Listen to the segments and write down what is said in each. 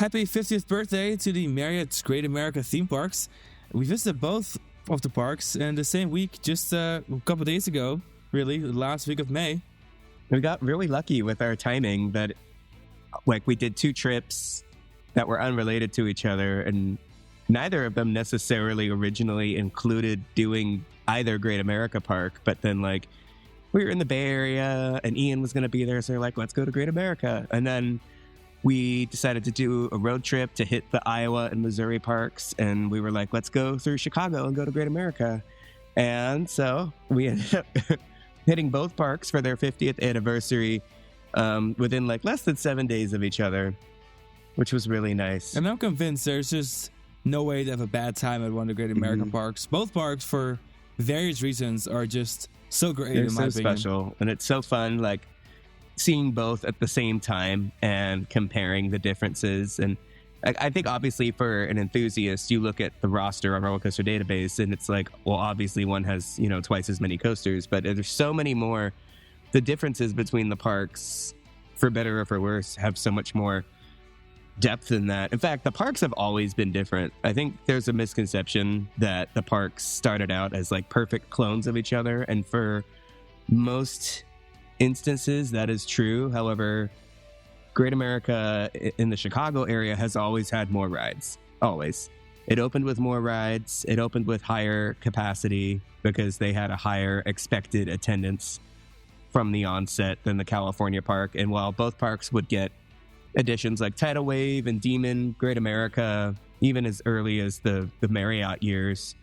Happy 50th birthday to the Marriott's Great America theme parks. We visited both of the parks in the same week, just a couple days ago, really, the last week of May. We got really lucky with our timing that, like, we did 2 trips that were unrelated to each other, and neither of them necessarily originally included doing either Great America Park, but then, like, we were in the Bay Area, and Ian was going to be there, so we're like, let's go to Great America. And then we decided to do a road trip to hit the Iowa and Missouri parks, and we were like, let's go through Chicago and go to Great America. And so we ended up hitting both parks for their 50th anniversary within like less than 7 days of each other, which was really nice. And I'm convinced there's just no way to have a bad time at one of the Great American parks. Both parks, for various reasons, are just so great. They're in my opinion. Special, and it's so fun, like, seeing both at the same time and comparing the differences. And I think obviously for an enthusiast, you look at the roster on Roller Coaster Database and it's like, well, obviously one has, twice as many coasters, but there's so many more. The differences between the parks, for better or for worse, have so much more depth than that. In fact, the parks have always been different. I think there's a misconception that the parks started out as like perfect clones of each other, and for most instances that is true. However, Great America in the Chicago area has always had more rides. Always. It opened with more rides. It opened with higher capacity because they had a higher expected attendance from the onset than the California park. And while both parks would get additions like Tidal Wave and Demon, Great America, even as early as the Marriott years,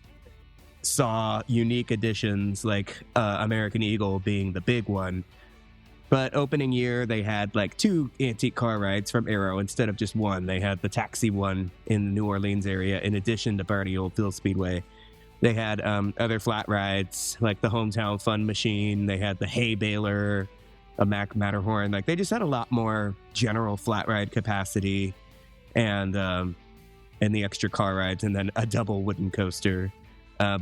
saw unique additions like American Eagle being the big one. But opening year, they had like 2 antique car rides from Aero instead of just one. They had the taxi one in the New Orleans area, in addition to Barney Oldfield Speedway. They had other flat rides like the Hometown Fun Machine. They had the Hay Baler, a Mac Matterhorn. Like, they just had a lot more general flat ride capacity and the extra car rides, and then a double wooden coaster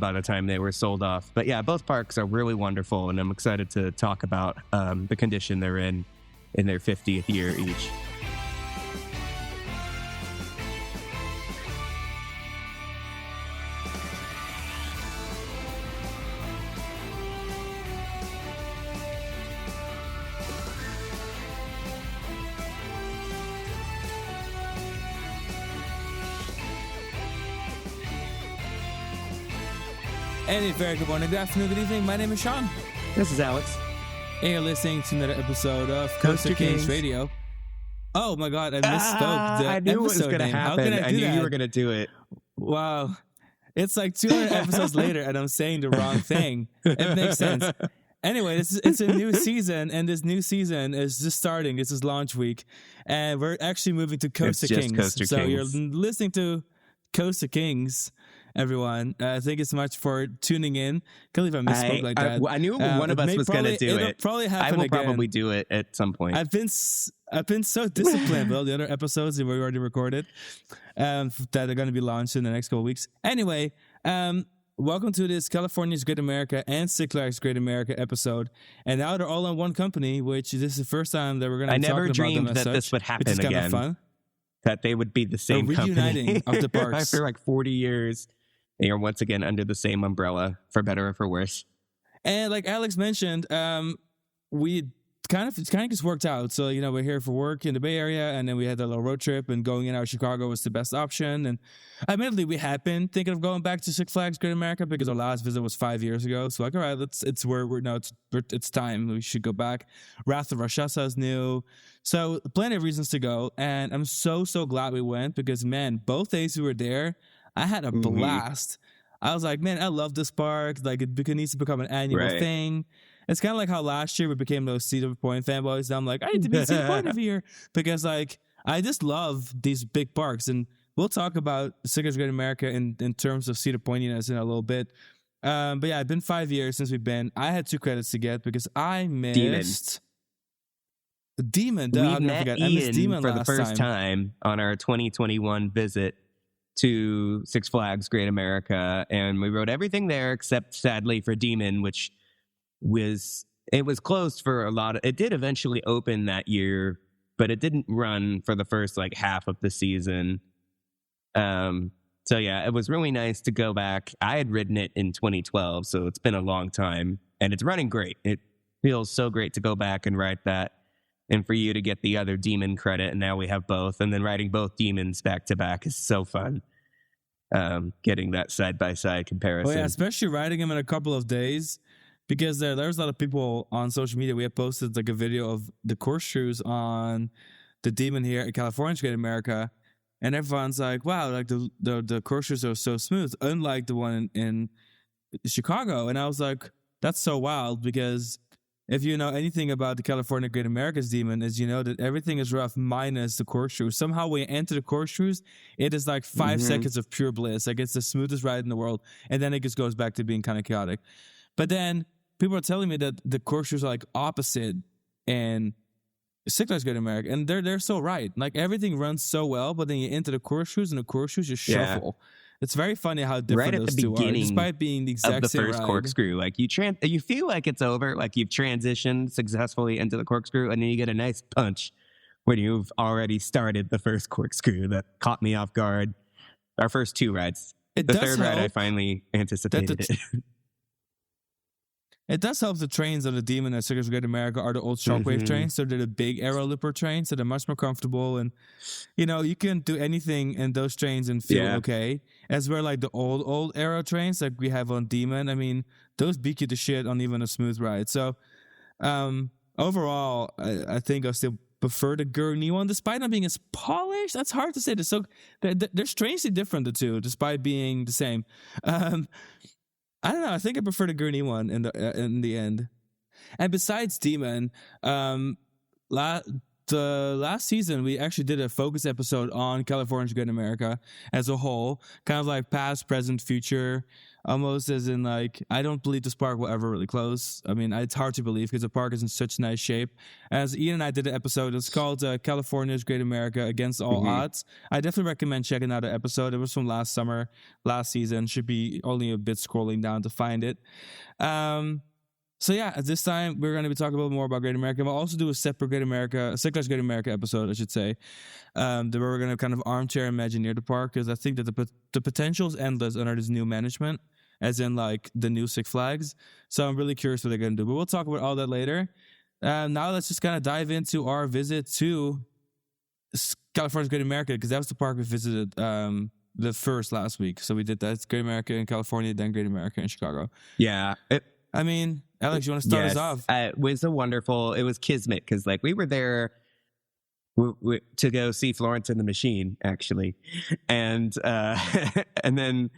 by the time they were sold off. But yeah, both parks are really wonderful, and I'm excited to talk about the condition they're in their 50th year each. And a very good morning, good afternoon, good evening. My name is Sean. This is Alex. And you're listening to another episode of Coaster Kings Radio. Oh my God, I misspoke. I knew it was going to happen. I knew you were going to do it. Wow. It's like 200 episodes later and I'm saying the wrong thing. It makes sense. Anyway, it's a new season, and this new season is just starting. This is launch week. And we're actually moving to Coaster Kings. Coaster so Kings. You're listening to Coaster Kings, everyone. Thank you so much for tuning in. Can't believe I misspoke like that. I knew one of us was going to do it. It'll probably happen I will again. probably do it at some point. I've been so disciplined with all the other episodes that we already recorded that are going to be launched in the next couple of weeks. Anyway, welcome to this California's Great America and Six Flags Great America episode. And now they're all in one company, which this is the first time that we're going to be talking about them. I never dreamed that this would happen again. Which is kind of fun. That they would be the same company. Reuniting of the parks. After like 40 years, they are once again under the same umbrella, for better or for worse. And like Alex mentioned, we kind of just worked out. So, we're here for work in the Bay Area, and then we had a little road trip, and going in out of Chicago was the best option. And admittedly, we had been thinking of going back to Six Flags Great America because our last visit was 5 years ago. So like, all right, it's time. We should go back. Wrath of Rakshasa is new. So plenty of reasons to go. And I'm so glad we went because, man, both days we were there, I had a blast. I was like, man, I love this park. Like, it needs to become an annual thing. It's kind of like how last year we became those Cedar Point fanboys. I'm like, I need to be Cedar Point every year because, like, I just love these big parks. And we'll talk about Six Flags Great America in terms of Cedar Pointiness in a little bit. But yeah, it's been 5 years since we've been. I had 2 credits to get because I missed Demon. We met Ian for the first time on our 2021 visit to Six Flags Great America, and we rode everything there except, sadly, for Demon, which was closed for a lot of. It did eventually open that year but it didn't run for the first like half of the season. So yeah, it was really nice to go back. I had ridden it in 2012, so it's been a long time, and it's running great. It feels so great to go back and ride that, and for you to get the other demon credit, and now we have both, and then riding both demons back to back is so fun. Getting that side by side comparison. Oh yeah, especially riding them in a couple of days, because there's a lot of people on social media. We have posted like a video of the course shoes on the demon here in California's Great America. And everyone's like, wow, like the course shoes are so smooth, unlike the one in Chicago. And I was like, that's so wild, because if you know anything about the California Great America's demon, is you know that everything is rough minus the course shoes. Somehow when you enter the course shoes, it is like 5 seconds of pure bliss. Like it's the smoothest ride in the world. And then it just goes back to being kind of chaotic. But then people are telling me that the course shoes are like opposite and Six Flags Great America, and they're so right. Like everything runs so well, but then you enter the course shoes, and the course shoes just shuffle. It's very funny how different right those at the two are, beginning despite being the exact of the same first ride. corkscrew. Like you feel like it's over, like you've transitioned successfully into the corkscrew, and then you get a nice punch when you've already started the first corkscrew. That caught me off guard. Our first 2 rides. The third ride, I finally anticipated it. It does help the trains of the Demon and Six Flags Great America are the old Shockwave trains. So they're the big aero looper trains, so they're much more comfortable. And, you know, you can do anything in those trains and feel okay. As where like the old aero trains like we have on Demon, I mean, those beat you to shit on even a smooth ride. So overall, I think I still prefer the Gurney one, despite not being as polished. That's hard to say. They're strangely different, the two, despite being the same. I don't know. I think I prefer the Gurney one in the end. And besides Demon, the last season we actually did a focus episode on California's Great America as a whole, kind of like past, present, future, almost as in like I don't believe this park will ever really close. I mean, it's hard to believe because the park is in such nice shape. As Ian and I did an episode, it's called California's Great America Against All Odds. I definitely recommend checking out the episode. It was from last season. Should be only a bit scrolling down to find it. So yeah, at this time we're going to be talking a little more about Great America. We'll also do a separate Six Flags Great America episode, I should say, where we're going to kind of armchair Imagineer the park, because I think that the potential is endless under this new management, as in like the new Six Flags. So I'm really curious what they're going to do, but we'll talk about all that later. Now let's just kind of dive into our visit to California's Great America, because that was the park we visited the first last week. So we did that. It's Great America in California, then Great America in Chicago. Yeah. I mean, Alex, you want to start us off? It was kismet, because like we were there to go see Florence and the Machine, actually, and and then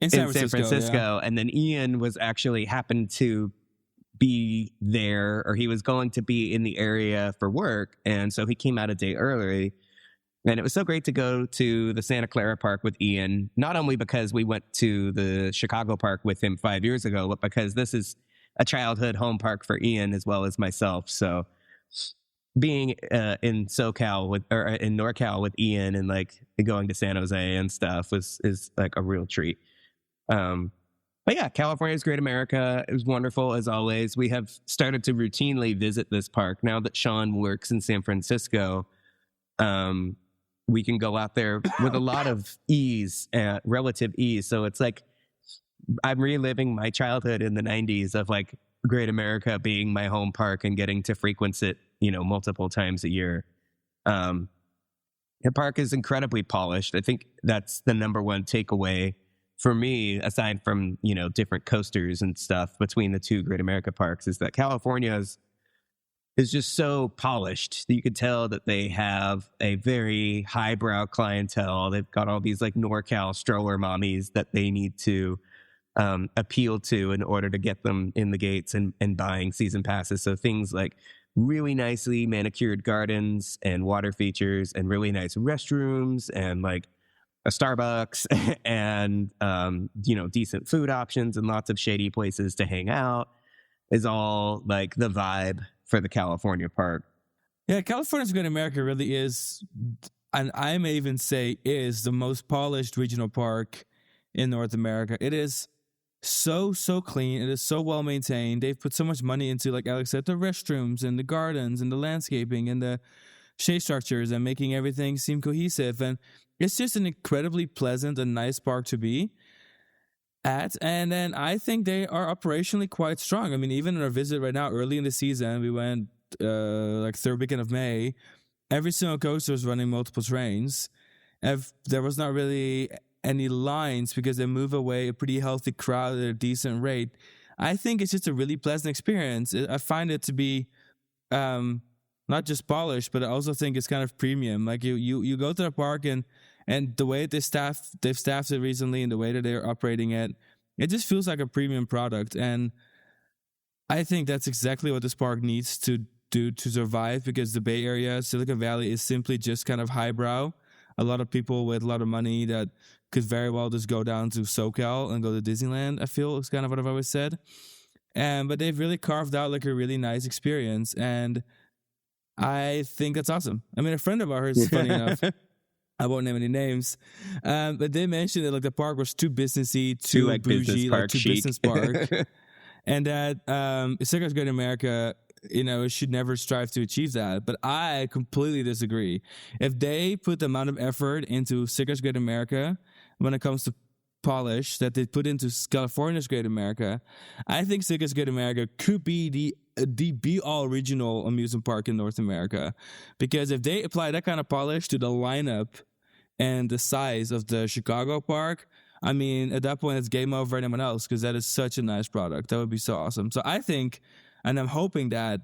in San Francisco, yeah. And then Ian was actually happened to be there, or he was going to be in the area for work, and so he came out a day early. And it was so great to go to the Santa Clara Park with Ian, not only because we went to the Chicago Park with him 5 years ago, but because this is a childhood home park for Ian as well as myself. So being in SoCal in NorCal with Ian and like going to San Jose and stuff is like a real treat. But yeah, California's Great America is wonderful as always. We have started to routinely visit this park now that Sean works in San Francisco. We can go out there with a lot of ease, relative ease. So it's like I'm reliving my childhood in the 90s of like Great America being my home park and getting to frequent it, multiple times a year. The park is incredibly polished. I think that's the number one takeaway for me, aside from, different coasters and stuff between the two Great America parks, is that California is just so polished. You could tell that they have a very highbrow clientele. They've got all these like NorCal stroller mommies that they need to appeal to in order to get them in the gates and buying season passes. So things like really nicely manicured gardens and water features and really nice restrooms and like a Starbucks and, decent food options and lots of shady places to hang out is all like the vibe for the California park. Yeah, California's Great America really is, and I may even say is, the most polished regional park in North America. It is so clean. It is so well maintained. They've put so much money into, like Alex said, the restrooms and the gardens and the landscaping and the shade structures and making everything seem cohesive. And it's just an incredibly pleasant and nice park to be at. And then I think they are operationally quite strong. I mean, even in our visit right now, early in the season, we went like third weekend of May. Every single coaster was running multiple trains. There was not really any lines because they move away a pretty healthy crowd at a decent rate. I think it's just a really pleasant experience. I find it to be not just polished, but I also think it's kind of premium. Like you go to the park and the way they've staffed it recently and the way that they're operating it just feels like a premium product. And I think that's exactly what this park needs to do to survive, because the Bay Area, Silicon Valley, is simply just kind of highbrow. A lot of people with a lot of money that could very well just go down to SoCal and go to Disneyland, I feel, is kind of what I've always said. But they've really carved out like a really nice experience. And I think that's awesome. I mean, a friend of ours, funny enough, I won't name any names, but they mentioned that like the park was too businessy, too like bougie, like too business park. And that Circus Great America, it should never strive to achieve that. But I completely disagree. If they put the amount of effort into Circus Great America when it comes to polish that they put into California's Great America, I think Circus Great America could be the be-all regional amusement park in North America. Because if they apply that kind of polish to the lineup and the size of the Chicago park, I mean, at that point, it's game over for anyone else, because that is such a nice product. That would be so awesome. So I think, and I'm hoping that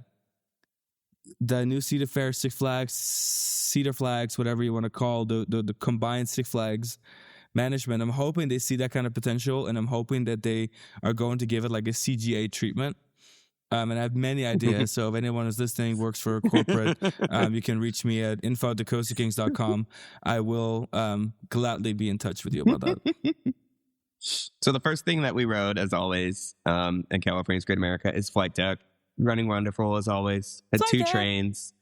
the new Cedar Fair, Six Flags, Cedar Flags, whatever you want to call the combined Six Flags management, I'm hoping they see that kind of potential, and I'm hoping that they are going to give it like a CGA treatment. And I have many ideas. So if anyone who's listening works for a corporate, you can reach me at info@thecostakings.com. I will gladly be in touch with you about that. So the first thing that we rode, as always, in California's Great America is Flight Deck. Running wonderful, as always. Had two trains.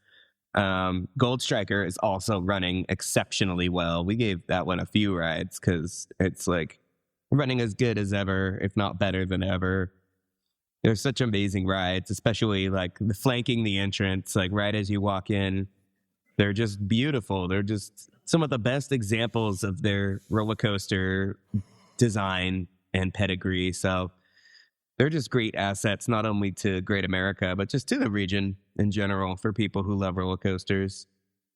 Gold Striker is also running exceptionally well. We gave that one a few rides because it's like running as good as ever, if not better than ever. There's such amazing rides, especially like flanking the entrance, like right as you walk in. They're just beautiful. They're just some of the best examples of their roller coaster design and pedigree. So they're just great assets, not only to Great America, but just to the region in general for people who love roller coasters.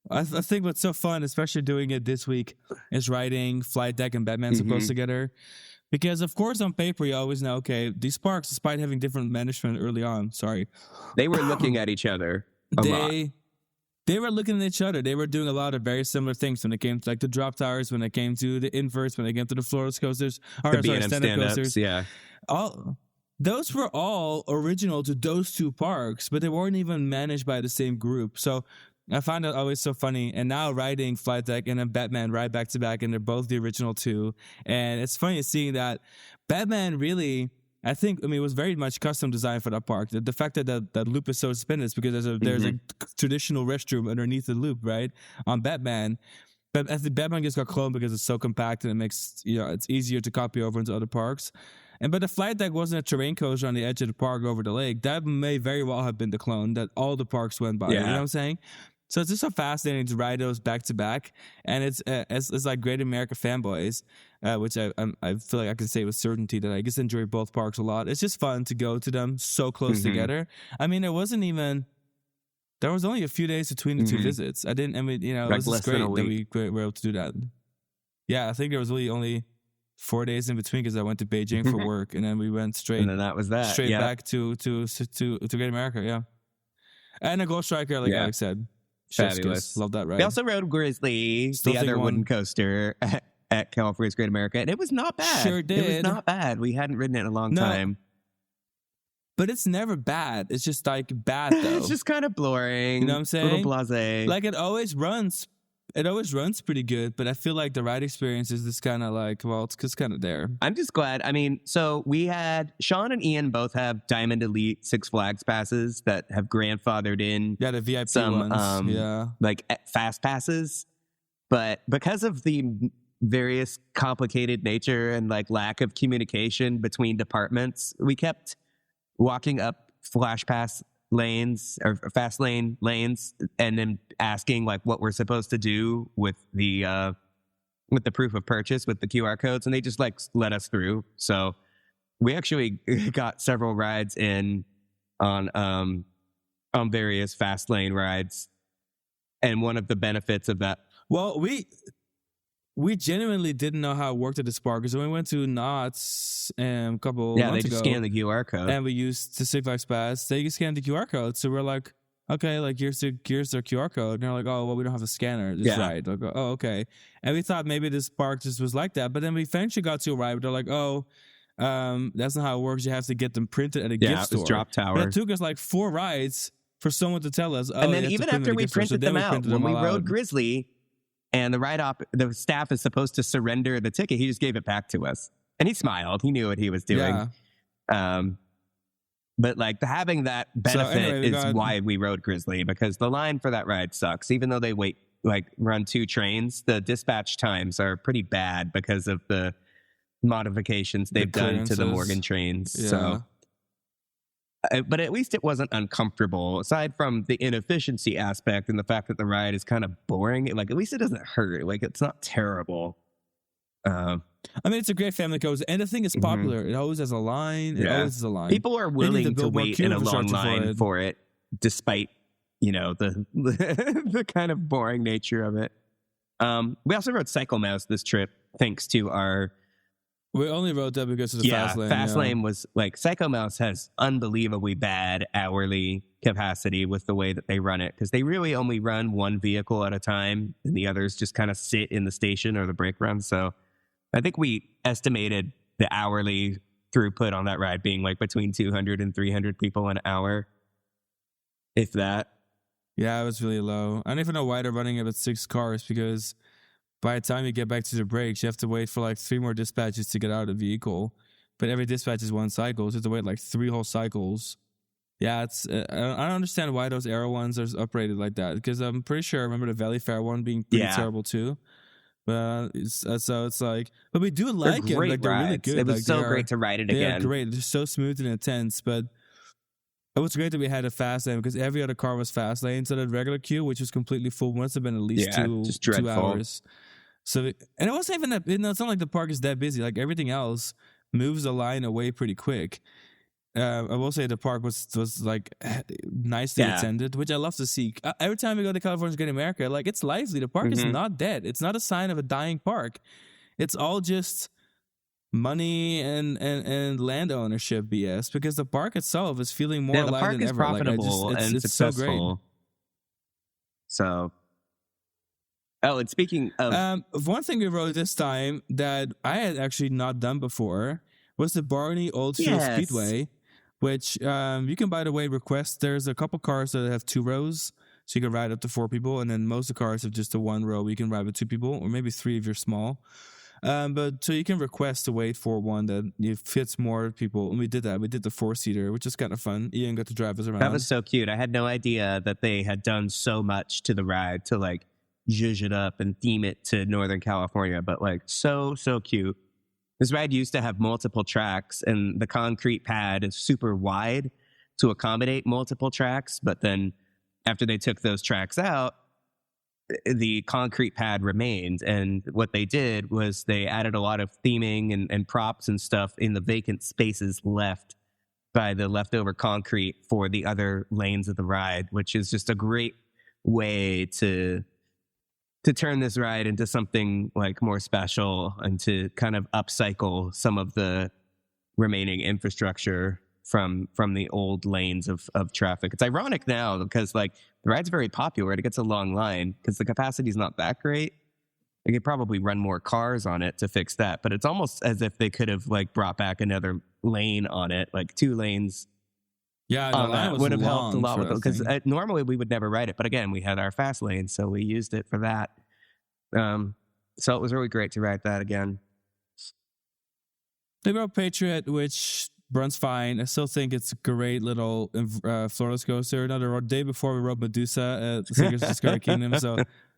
I think what's so fun, especially doing it this week, is riding Flight Deck and Batman so close together. Because, of course, on paper, you always know, okay, these parks, despite having different management early on, they were looking at each other a lot. They were looking at each other. They were doing a lot of very similar things when it came to like the drop towers, when it came to the inverts, when it came to the floor coasters, stand-up coasters. Yeah. Those were all original to those two parks, but they weren't even managed by the same group. So I find it always so funny. And now riding Flight Deck and then Batman right back to back, and they're both the original two. And it's funny seeing that Batman really, it was very much custom designed for that park. The fact that that loop is so suspended is because there's a traditional restroom underneath the loop, right? On Batman. But as the Batman just got cloned because it's so compact and it makes, it's easier to copy over into other parks. But the Flight Deck wasn't a terrain coaster on the edge of the park over the lake. That may very well have been the clone that all the parks went by. Yeah. You know what I'm saying? So it's just so fascinating to ride those back to back. And it's like Great America fanboys, which I feel like I can say with certainty that I just enjoy both parks a lot. It's just fun to go to them so close together. I mean, there was only a few days between the two visits. It was just great that we were able to do that. Yeah, I think there was really only 4 days in between because I went to Beijing for work, and then we went straight. And then that was that. Straight back to Great America, yeah. And a Gold Striker, like Alex said. Fabulous. Love that ride. We also rode Grizzly, the other wooden coaster at California's Great America, and it was not bad. Sure did. It was not bad. We hadn't ridden it in a long time. But it's never bad. It's just like bad though. It's just kind of boring. You know what I'm saying? A little blasé. Like it always runs pretty good, but I feel like the ride experience is just kind of like, well, it's just kind of there. I'm just glad. I mean, so we had Sean and Ian both have Diamond Elite Six Flags passes that have grandfathered in. Yeah, the VIP ones. Like fast passes. But because of the various complicated nature and like lack of communication between departments, we kept walking up flash pass lanes or fast lane lanes and then asking like what we're supposed to do with the proof of purchase with the QR codes, and they just like let us through. So we actually got several rides in on various fast lane rides, and one of the benefits of that. Well, we genuinely didn't know how it worked at this park, because when we went to Knott's a couple months ago, they just scanned the QR code, and we used the Six Flags Pass. They scanned the QR code, so we're like, okay, like here's their QR code, and they're like, oh well, we don't have a scanner. This ride, like, oh okay, and we thought maybe this park just was like that, but then we eventually got to a ride. They're like, oh, that's not how it works. You have to get them printed at a gift store. Drop tower. And it took us like 4 rides for someone to tell us. Oh, and then even after we printed them out, when we rode Grizzly, and the staff is supposed to surrender the ticket, he just gave it back to us, and he smiled. He knew what he was doing. Yeah. But like having that benefit is why we rode Grizzly, because the line for that ride sucks. Even though they run 2 trains, the dispatch times are pretty bad because of the modifications they've done to the Morgan trains. Yeah. So, but at least it wasn't uncomfortable. Aside from the inefficiency aspect and the fact that the ride is kind of boring, like at least it doesn't hurt. Like it's not terrible. I mean, it's a great family coaster, and the thing is popular. It always has a line. It always has a line. People are willing to wait in a long line for it, despite the the kind of boring nature of it. We also rode Cycle Mouse this trip, thanks to our. We only rode that because of the fast lane. Fast lane was like Psycho Mouse has unbelievably bad hourly capacity with the way that they run it, because they really only run one vehicle at a time, and the others just kind of sit in the station or the brake run. So I think we estimated the hourly throughput on that ride being like between 200 and 300 people an hour, if that. Yeah, it was really low. I don't even know why they're running it with 6 cars, because by the time you get back to the brakes, you have to wait for like 3 more dispatches to get out of the vehicle. But every dispatch is 1 cycle, so you have to wait like 3 whole cycles. Yeah, it's I don't understand why those Aero ones are uprated like that, because I'm pretty sure I remember the Valley Fair one being pretty terrible too. But so it's like, but we do like it. Like they're really good. It was so great to ride it again. They're great. They're so smooth and intense. But it was great that we had a fast lane, because every other car was fast lane. So the regular queue, which was completely full, must have been at least 2 hours. So, and it wasn't even that. It's not like the park is that busy. Like everything else moves the line away pretty quick. I will say the park was like nicely attended, which I love to see. Every time we go to California's Great America, like it's lively. The park is not dead. It's not a sign of a dying park. It's all just money and land ownership BS, because the park itself is feeling more alive than ever. The park is profitable and successful. So. Oh, and speaking of... one thing we rode this time that I had actually not done before was the Barney Oldfield Speedway, which you can, by the way, request. There's a couple cars that have 2 rows, so you can ride up to 4 people, and then most of the cars have just the 1 row. You can ride with 2 people, or maybe 3 if you're small. But so you can request to wait for one that fits more people, and we did that. We did the 4-seater, which is kind of fun. Ian got to drive us around. That was so cute. I had no idea that they had done so much to the ride to like zhuzh it up and theme it to Northern California, but like so cute. This ride used to have multiple tracks, and the concrete pad is super wide to accommodate multiple tracks, but then after they took those tracks out, the concrete pad remained, and what they did was they added a lot of theming and props and stuff in the vacant spaces left by the leftover concrete for the other lanes of the ride, which is just a great way to turn this ride into something like more special and to kind of upcycle some of the remaining infrastructure from the old lanes of traffic. It's ironic now because like the ride's very popular. It gets a long line because the capacity is not that great. They could probably run more cars on it to fix that, but it's almost as if they could have like brought back another lane on it, like 2 lanes. Yeah, the line would have helped a lot with it, because normally we would never ride it, but again, we had our fast lane, so we used it for that. So it was really great to ride that again. They rode Patriot, which runs fine. I still think it's a great little Florida coaster. Another day before we rode Medusa at the Discovery Kingdom, so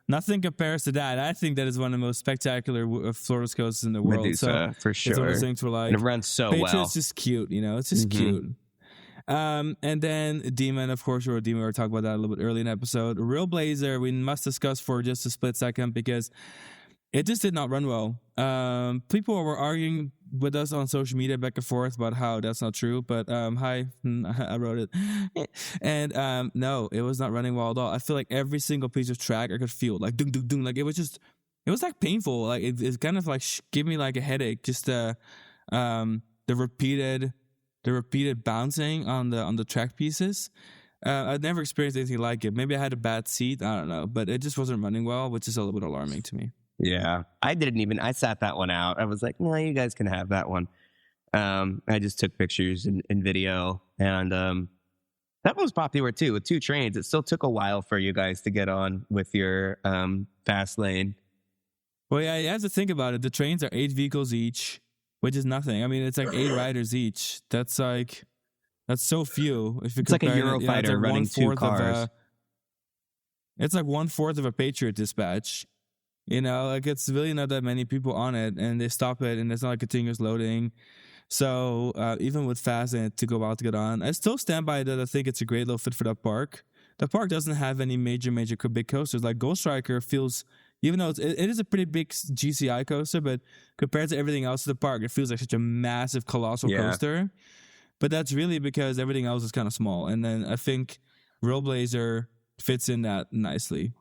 nothing compares to that. I think that is one of the most spectacular floorless coasters in the world. Medusa, so for sure. It's one of those things where like and it runs so Patriot's well. just cute, it's just cute. And then Demon, of course, we were talking about that a little bit early in the episode. Real Blazer, we must discuss for just a split second because it just did not run well. People were arguing with us on social media back and forth about how that's not true, but hi, I wrote it. And no, it was not running well at all. I feel like every single piece of track I could feel like dung dung dung, like it was like painful. Like it kind of like gave me like a headache. Just the repeated bouncing on the track pieces. I'd never experienced anything like it. Maybe I had a bad seat. I don't know, but it just wasn't running well, which is a little bit alarming to me. Yeah, I sat that one out. I was like, no, you guys can have that one. I just took pictures and video, and that one was popular too. With 2 trains, it still took a while for you guys to get on with your fast lane. Well, yeah, you have to think about it. The trains are 8 vehicles each, which is nothing. I mean, it's like 8 riders each. That's so few. If it's like a Eurofighter running 2 cars. It's like 1/4 of a Patriot dispatch. Like it's really not that many people on it, and they stop it, and it's not like continuous loading. So even with fast and to go out to get on, I still stand by that. I think it's a great little fit for that park. The park doesn't have any major big coasters. Like Ghost Striker feels, even though it is a pretty big GCI coaster, but compared to everything else at the park, it feels like such a massive, colossal coaster. But that's really because everything else is kind of small. And then I think Real Blazer fits in that nicely.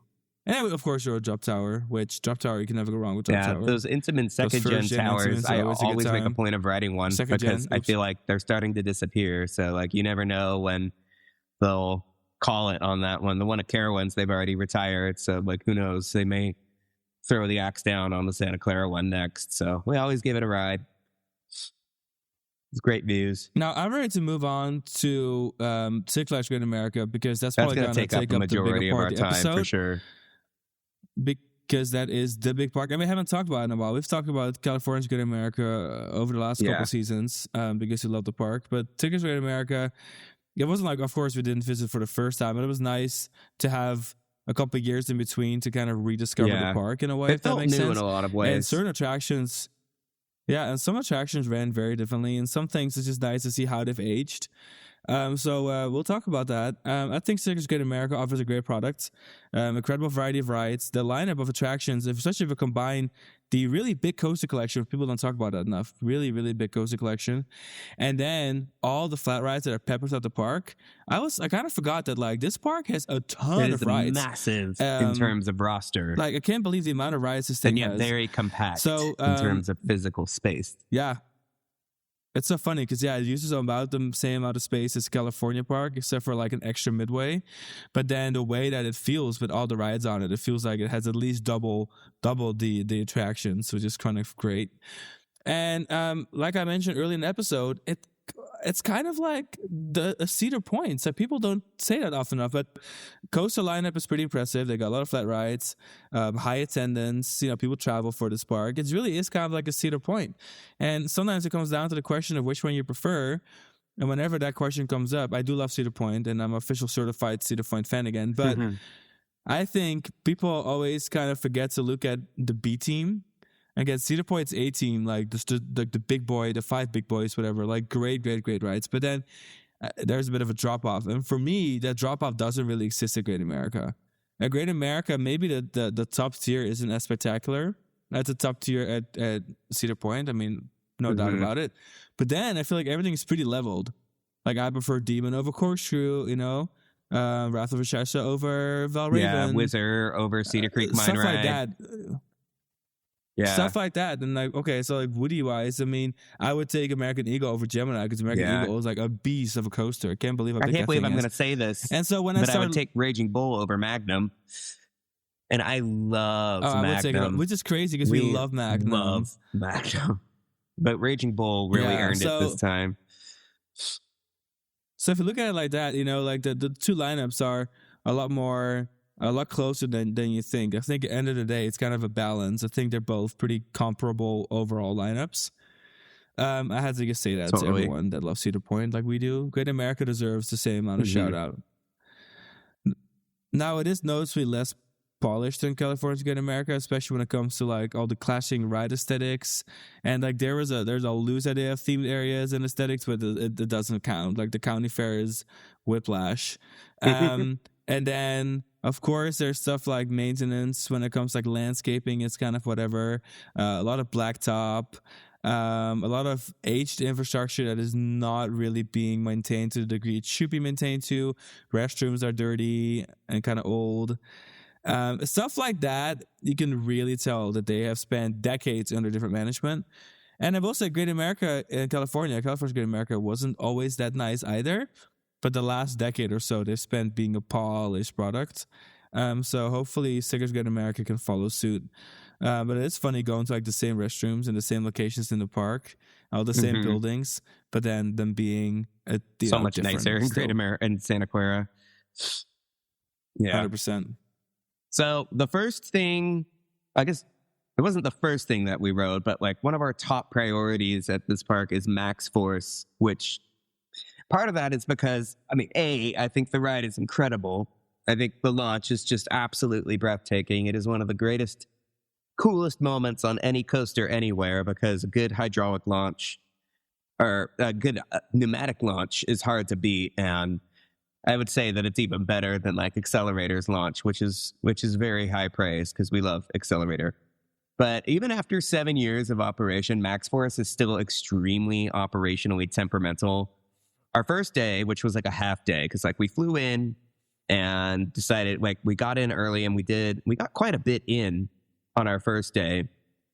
And of course, you're a Drop Tower, which Drop Tower, you can never go wrong with Drop Tower. Yeah, those Intamin second-gen towers, I always make a point of riding one because I feel like they're starting to disappear. So, like, you never know when they'll call it on that one. The one at Carowinds, they've already retired. So, like, who knows? They may throw the axe down on the Santa Clara one next. So, we always give it a ride. It's great views. Now, I'm ready to move on to Six Flags Great America because that's probably going to take up the majority of our time episode. For sure. Because that is the big park. I mean, we haven't talked about it in a while. We've talked about California's Great America over the last couple seasons because we love the park. But Six Flags Great America, it wasn't like, of course, we didn't visit for the first time, but it was nice to have a couple of years in between to kind of rediscover the park in a way. It felt new in a lot of ways. And certain attractions, and some attractions ran very differently, and some things it's just nice to see how they've aged. So we'll talk about that. I think Six Flags Great America offers a great product, incredible variety of rides, the lineup of attractions, especially if you combine the really big coaster collection. People don't talk about that enough. Really, really big coaster collection, and then all the flat rides that are peppered throughout the park. I kind of forgot that like this park has a ton of rides, massive in terms of roster. Like I can't believe the amount of rides this thing has. And yet very compact in terms of physical space. Yeah. It's so funny because, it uses about the same amount of space as California Park, except for like an extra midway. But then the way that it feels with all the rides on it, it feels like it has at least double the attractions, which is kind of great. And like I mentioned earlier in the episode, it's kind of like a Cedar Point. So people don't say that often enough, but coaster lineup is pretty impressive. They got a lot of flat rides, high attendance. People travel for this park. It really is kind of like a Cedar Point. And sometimes it comes down to the question of which one you prefer. And whenever that question comes up, I do love Cedar Point, and I'm an official certified Cedar Point fan again. But I think people always kind of forget to look at the B team. Again, Cedar Point's A team, like the big boy, the 5 big boys, whatever, like great rides. But then there's a bit of a drop off, and for me, that drop off doesn't really exist at Great America. At Great America, maybe the top tier isn't as spectacular. That's a top tier at Cedar Point. I mean, no doubt about it. But then I feel like everything is pretty leveled. Like I prefer Demon over Corkscrew, Wrath of Ashesha over Valraven. Yeah, Whizzer over Cedar Creek Mine Stuff Ride. like that. Yeah. Stuff like that. And like, okay, so like Woody wise, I mean, I would take American Eagle over Gemini because American Eagle is like a beast of a coaster. I can't believe I'm going to say this. And so when I would take Raging Bull over Magnum. And I love Magnum. I would take it, which is crazy because we love Magnum. But Raging Bull really earned it this time. So if you look at it like that, like the 2 lineups are a lot closer than you think. I think at the end of the day, it's kind of a balance. I think they're both pretty comparable overall lineups. I had to just say that to everyone that loves Cedar Point like we do. Great America deserves the same amount of shout out. Now, it is noticeably less polished than California's Good America, especially when it comes to like all the clashing ride aesthetics. And like there's a loose idea of themed areas and aesthetics, but it doesn't count. Like the county fair is whiplash. And then of course there's stuff like maintenance when it comes to like landscaping. It's kind of whatever. A lot of blacktop. A lot of aged infrastructure that is not really being maintained to the degree it should be maintained to. Restrooms are dirty and kind of old. Stuff like that, you can really tell that they have spent decades under different management. And I will say Great America in California's Great America wasn't always that nice either. But the last decade or so, they've spent being a polished product. So hopefully Stickers Great America can follow suit. But it's funny going to like the same restrooms and the same locations in the park, all the same buildings, but then them being so much nicer in Great America and Santa Clara. Yeah, 100%. So the first thing, I guess it wasn't the first thing that we rode, but like one of our top priorities at this park is Max Force, which part of that is because, I mean, I think the ride is incredible. I think the launch is just absolutely breathtaking. It is one of the greatest, coolest moments on any coaster anywhere, because a good hydraulic launch or a good pneumatic launch is hard to beat. And I would say that it's even better than like Accelerator's launch, which is very high praise because we love Accelerator. But even after 7 years of operation, Max Force is still extremely operationally temperamental. Our first day, which was like a half day, because like we flew in and decided, like, we got in early and we got quite a bit in on our first day.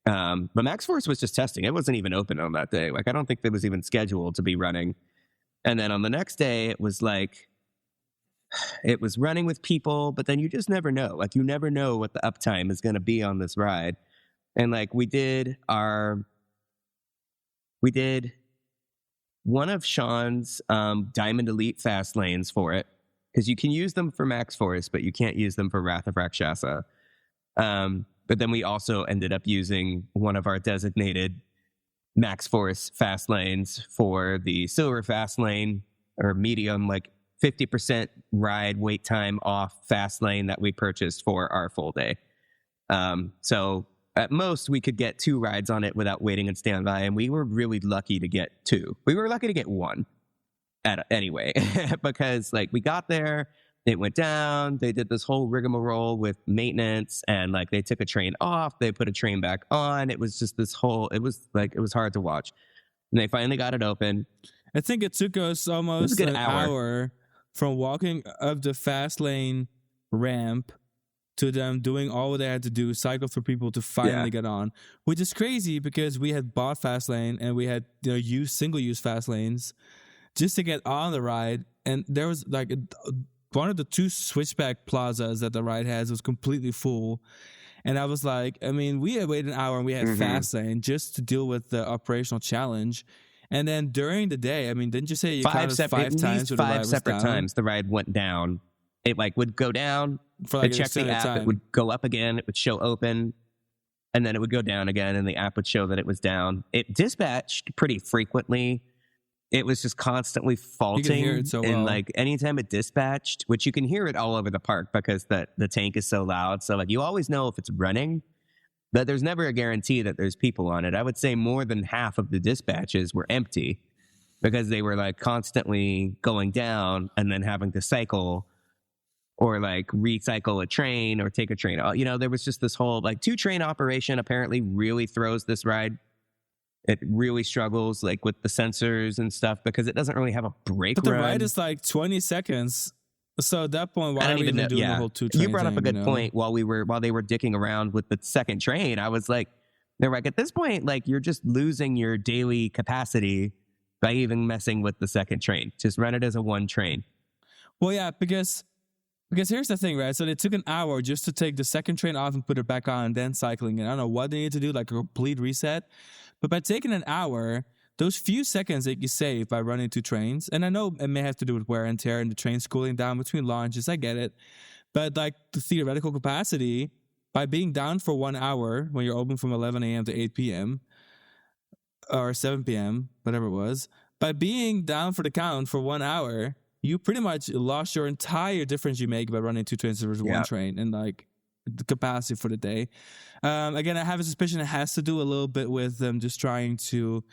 But Max Force was just testing. It wasn't even open on that day. Like, I don't think it was even scheduled to be running. And then on the next day, it was like, it was running with people, but then you just never know. Like, you never know what the uptime is going to be on this ride. And like, we did one of Sean's Diamond Elite fast lanes for it, because you can use them for Max Force, but you can't use them for Wrath of Rakshasa. But then we also ended up using one of our designated Max Force fast lanes for the Silver fast lane, or medium, like 50% ride wait time off fast lane that we purchased for our full day. So at most we could get 2 rides on it without waiting and standby, and we were really lucky to get 2. We were lucky to get 1 anyway, because like we got there, it went down, they did this whole rigmarole with maintenance, and like they took a train off, they put a train back on. It was just this whole, it was hard to watch. And they finally got it open. I think it took us almost an hour from walking up the fast lane ramp to them doing all they had to do, cycle for people to finally get on, which is crazy because we had bought fast lane and we had used single-use fast lanes just to get on the ride. And there was like one of the 2 switchback plazas that the ride has was completely full. And I was like, I mean, we had waited an hour and we had fast lane just to deal with the operational challenge. And then during the day, I mean, didn't you say you counted 5 times? 5 separate times the ride went down. It like would go down for like check the app. Time. It would go up again. It would show open, and then it would go down again, and the app would show that it was down. It dispatched pretty frequently. It was just constantly faulting. You can hear it so well. And like anytime it dispatched, which you can hear it all over the park because the tank is so loud. So like you always know if it's running, but there's never a guarantee that there's people on it. I would say more than half of the dispatches were empty because they were like constantly going down and then having to cycle or like recycle a train or take a train. There was just this whole like 2-train operation apparently really throws this ride. It really struggles like with the sensors and stuff because it doesn't really have a brake run. But the ride is like 20 seconds. So at that point, why are we even doing the whole 2-train? You brought up a good point while they were dicking around with the second train. I was like, they're like, at this point, like you're just losing your daily capacity by even messing with the second train. Just run it as a 1 train. Well, yeah, because here's the thing, right? So they took an hour just to take the second train off and put it back on and then cycling. And I don't know what they need to do, like a complete reset. But by taking an hour, those few seconds that you save by running 2 trains, and I know it may have to do with wear and tear and the trains cooling down between launches, I get it. But like the theoretical capacity, by being down for 1 hour when you're open from 11 a.m. to 8 p.m. or 7 p.m., whatever it was, by being down for the count for 1 hour, you pretty much lost your entire difference you make by running 2 trains versus 1 train. And like, the capacity for the day. Again, I have a suspicion it has to do a little bit with them just trying to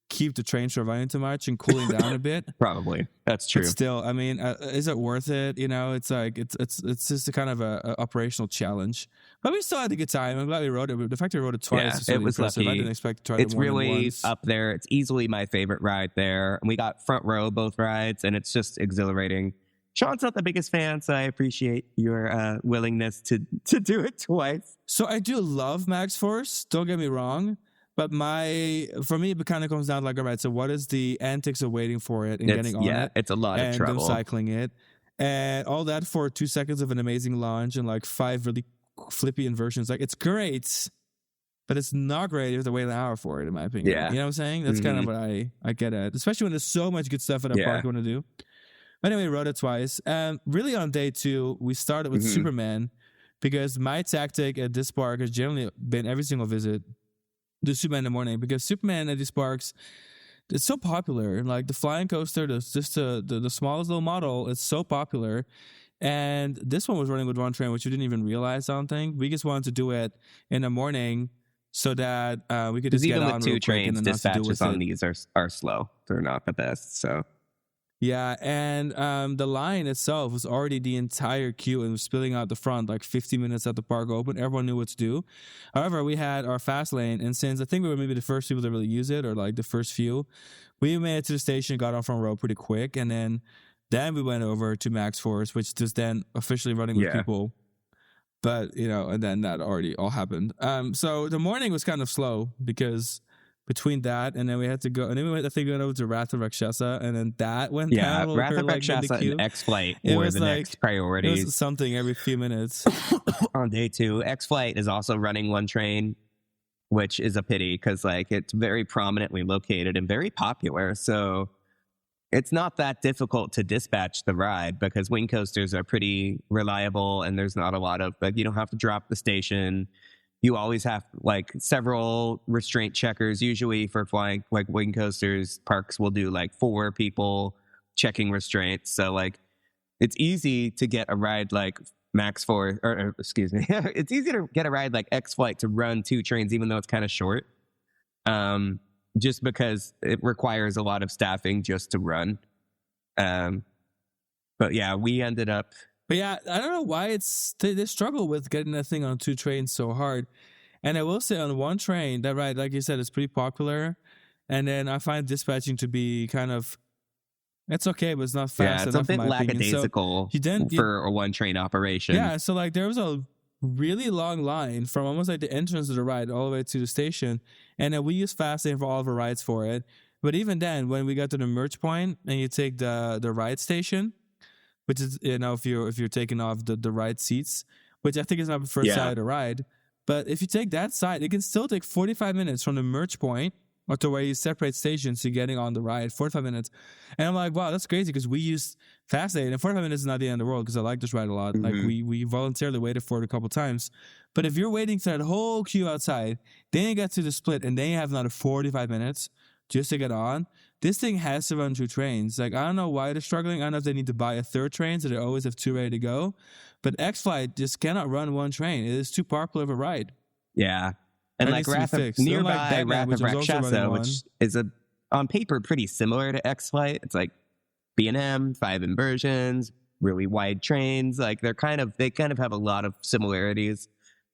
keep the trains from running too much and cooling down a bit. Probably. That's true. But still, I mean, is it worth it? You know, it's like it's just a kind of a operational challenge. But we still had a good time. I'm glad we rode it. The fact that we rode it twice is really it was impressive. lucky. I didn't expect to try it It's more than really once. up there. It's easily my favorite ride there. And we got front row both rides, and it's just exhilarating. Sean's not the biggest fan, so I appreciate your willingness to do it twice. So I do love Max Force. Don't get me wrong. But for me, it kind of comes down to like, all right, so what is the antics of waiting for it and getting on it? It's a lot of trouble. And them cycling it. And all that for 2 seconds of an amazing launch and like 5 really flippy inversions. Like, it's great, but it's not great if you have to wait an hour for it, in my opinion. Yeah. You know what I'm saying? That's kind of what I get at. Especially when there's so much good stuff at a park you want to do. But anyway, rode it twice. And really on day 2, we started with Superman, because my tactic at this park has generally been every single visit do Superman in the morning, because Superman at these parks, it's so popular. Like the flying coaster, just the smallest little model, it's so popular. And this one was running with one train, which we didn't even realize, I don't think. We just wanted to do it in the morning so that we could just get on with 2 trains, and dispatches on these are slow. They're not the best, so... Yeah, and the line itself was already the entire queue and was spilling out the front like 15 minutes at the park open. Everyone knew what to do. However, we had our fast lane, and since I think we were maybe the first people to really use it, or like the first few, we made it to the station, got on front row pretty quick, and then we went over to Max Force, which is then officially running with people. But, you know, and then that already all happened. So the morning was kind of slow because... between that and then we had to go, and then we went over to Wrath of Rakshasa, and then that went down. Yeah, Wrath of Rakshasa and X-Flight were the next priorities. It was something every few minutes. On day 2, X-Flight is also running one train, which is a pity because like it's very prominently located and very popular. So it's not that difficult to dispatch the ride because wing coasters are pretty reliable, and there's not a lot of like, you don't have to drop the station. You always have like several restraint checkers. Usually for flying like wing coasters, parks will do like 4 people checking restraints. So like it's easy to get a ride like Max Force, or excuse me, it's easy to get a ride like X-Flight to run 2 trains, even though it's kind of short. Just because it requires a lot of staffing just to run. But yeah, we ended up. But yeah, I don't know why they struggle with getting that thing on 2 trains so hard. And I will say on one train, that ride, like you said, is pretty popular. And then I find dispatching to be kind of, it's okay, but it's not fast enough. Yeah, it's a bit lackadaisical for a one train operation. Yeah, so like there was a really long line from almost like the entrance of the ride all the way to the station. And then we used fast lane for all of our rides for it. But even then, when we got to the merge point and you take the ride station, which is, you know, if you're taking off the right seats, which I think is my preferred side of the ride. But if you take that side, it can still take 45 minutes from the merge point or to where you separate stations to getting on the ride, 45 minutes. And I'm like, wow, that's crazy because we used fast lane, and 45 minutes is not the end of the world because I like this ride a lot. Mm-hmm. Like we voluntarily waited for it a couple times. But if you're waiting for that whole queue outside, then you get to the split and then you have another 45 minutes just to get on, this thing has to run 2 trains. Like, I don't know why they're struggling. I don't know if they need to buy a 3rd train so they always have 2 ready to go. But X-Flight just cannot run 1 train. It is too popular of a ride. Yeah. And like nearby Wrath of Rakshasa, which is on paper pretty similar to X-Flight. It's like B&M, 5 inversions, really wide trains. Like they kind of have a lot of similarities.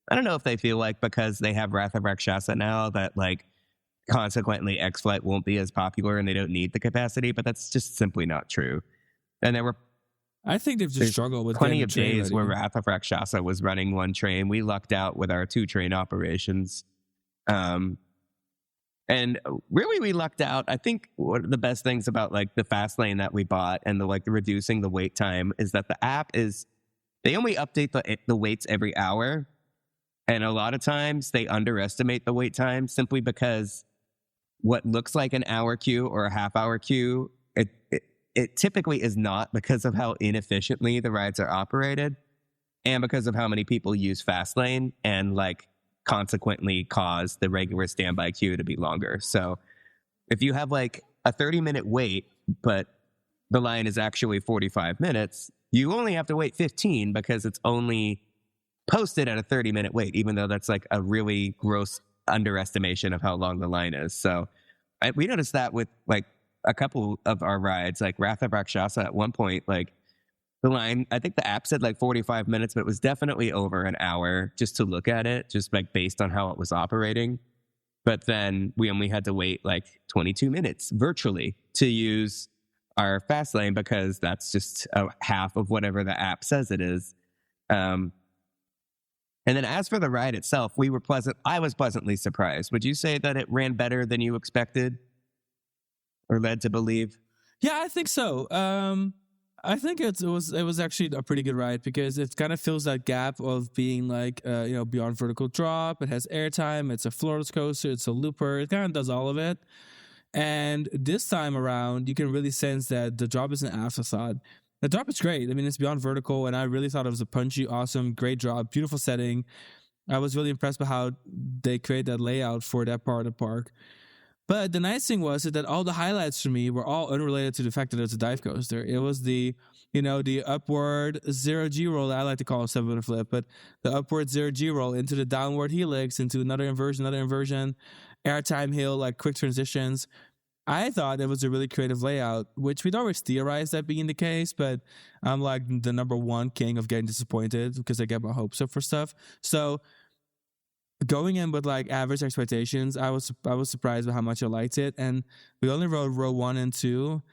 I don't know if they feel like because they have Wrath of Rakshasa now that like consequently X-Flight won't be as popular and they don't need the capacity, but that's just simply not true. And I think they've just struggled with plenty of days where Wrath of Rakshasa was running 1 train. We lucked out with our 2 train operations. And really we lucked out. I think one of the best things about like the fast lane that we bought and the reducing the wait time is that the app they only update the waits every hour. And a lot of times they underestimate the wait time simply because what looks like an hour queue or a half-hour queue, it typically is not because of how inefficiently the rides are operated and because of how many people use Fastlane and like consequently cause the regular standby queue to be longer. So if you have like a 30-minute wait, but the line is actually 45 minutes, you only have to wait 15 because it's only posted at a 30-minute wait, even though that's like a really gross underestimation of how long the line is. So we noticed that with like a couple of our rides, like Wrath of Rakshasa at one point, like the line, I think the app said like 45 minutes, but it was definitely over an hour just to look at it, just like based on how it was operating. But then we only had to wait like 22 minutes virtually to use our fast lane because that's just a half of whatever the app says it is. And then as for the ride itself, I was pleasantly surprised. Would you say that it ran better than you expected or led to believe? Yeah, I think so. I think it was actually a pretty good ride because it kind of fills that gap of being like beyond vertical drop. It has airtime. It's a floorless coaster. It's a looper. It kind of does all of it. And this time around, you can really sense that the drop is an afterthought. The drop is great. I mean, it's beyond vertical, and I really thought it was a punchy, awesome, great drop, beautiful setting. I was really impressed by how they create that layout for that part of the park. But the nice thing was that all the highlights for me were all unrelated to the fact that it's a dive coaster. It was the upward 0G roll, I like to call it 7-minute flip, but the upward 0G roll into the downward helix, into another inversion, airtime hill, like quick transitions. I thought it was a really creative layout, which we'd always theorized that being the case, but I'm like the number one king of getting disappointed because I get my hopes up for stuff. So going in with like average expectations, I was surprised by how much I liked it. And we only rode row 1 and 2,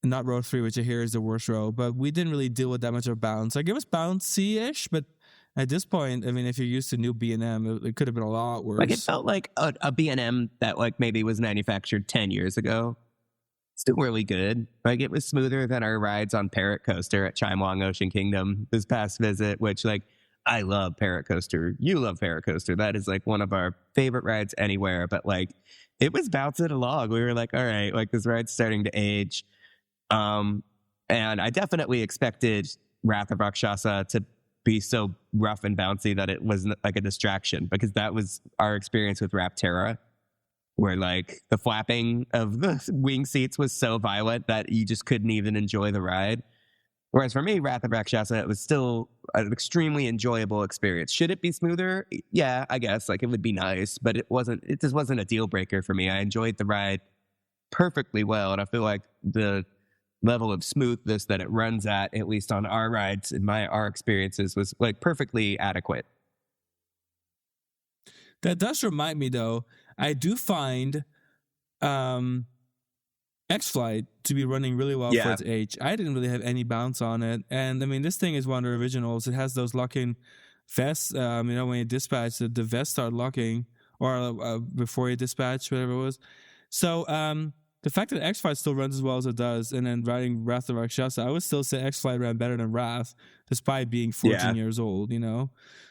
not row 3, which I hear is the worst row, but we didn't really deal with that much of bounce. Like it was bouncy-ish, but at this point, I mean, if you're used to new B&M, it could have been a lot worse. Like it felt like a B&M that like maybe was manufactured 10 years ago. Still really good. Like it was smoother than our rides on Parrot Coaster at Chimelong Ocean Kingdom this past visit, which like I love Parrot Coaster. You love Parrot Coaster. That is like one of our favorite rides anywhere. But like it was bouncing along. We were like, all right, like this ride's starting to age. And I definitely expected Wrath of Rakshasa to be so rough and bouncy that it was like a distraction, because that was our experience with Rapterra, where like the flapping of the wing seats was so violent that you just couldn't even enjoy the ride. Whereas for me, Wrath of Rakshasa, it was still an extremely enjoyable experience. Should it be smoother? Yeah, I guess like it would be nice, but it just wasn't a deal breaker for me. I enjoyed the ride perfectly well, and I feel like the level of smoothness that it runs at least on our rides in our experiences, was like perfectly adequate. That does remind me though, I do find X-Flight to be running really well for its age. I didn't really have any bounce on it, and I mean this thing is one of the originals. It has those locking vests. When you dispatch, the vests start locking, or before you dispatch, whatever it was. So the fact that X-Flight still runs as well as it does, and then riding Wrath of Rakshasa, I would still say X-Flight ran better than Wrath, despite being 14 years old,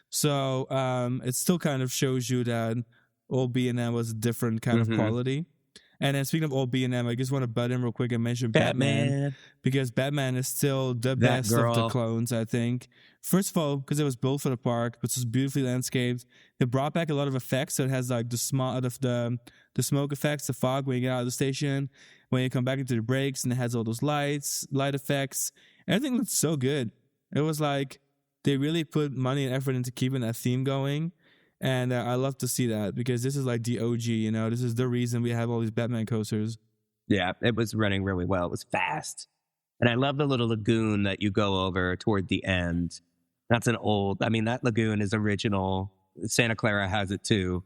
So it still kind of shows you that old B&M was a different kind of quality. And then speaking of old B&M, I just want to butt in real quick and mention Batman, because Batman is still the best of the clones, I think. First of all, because it was built for the park, which was beautifully landscaped. It brought back a lot of effects, so it has like the smoke effects, the fog when you get out of the station, when you come back into the brakes, and it has all those light effects. Everything looked so good. It was like they really put money and effort into keeping that theme going. And I love to see that, because this is like the OG, this is the reason we have all these Batman coasters. Yeah, it was running really well. It was fast. And I love the little lagoon that you go over toward the end. That lagoon is original. Santa Clara has it too.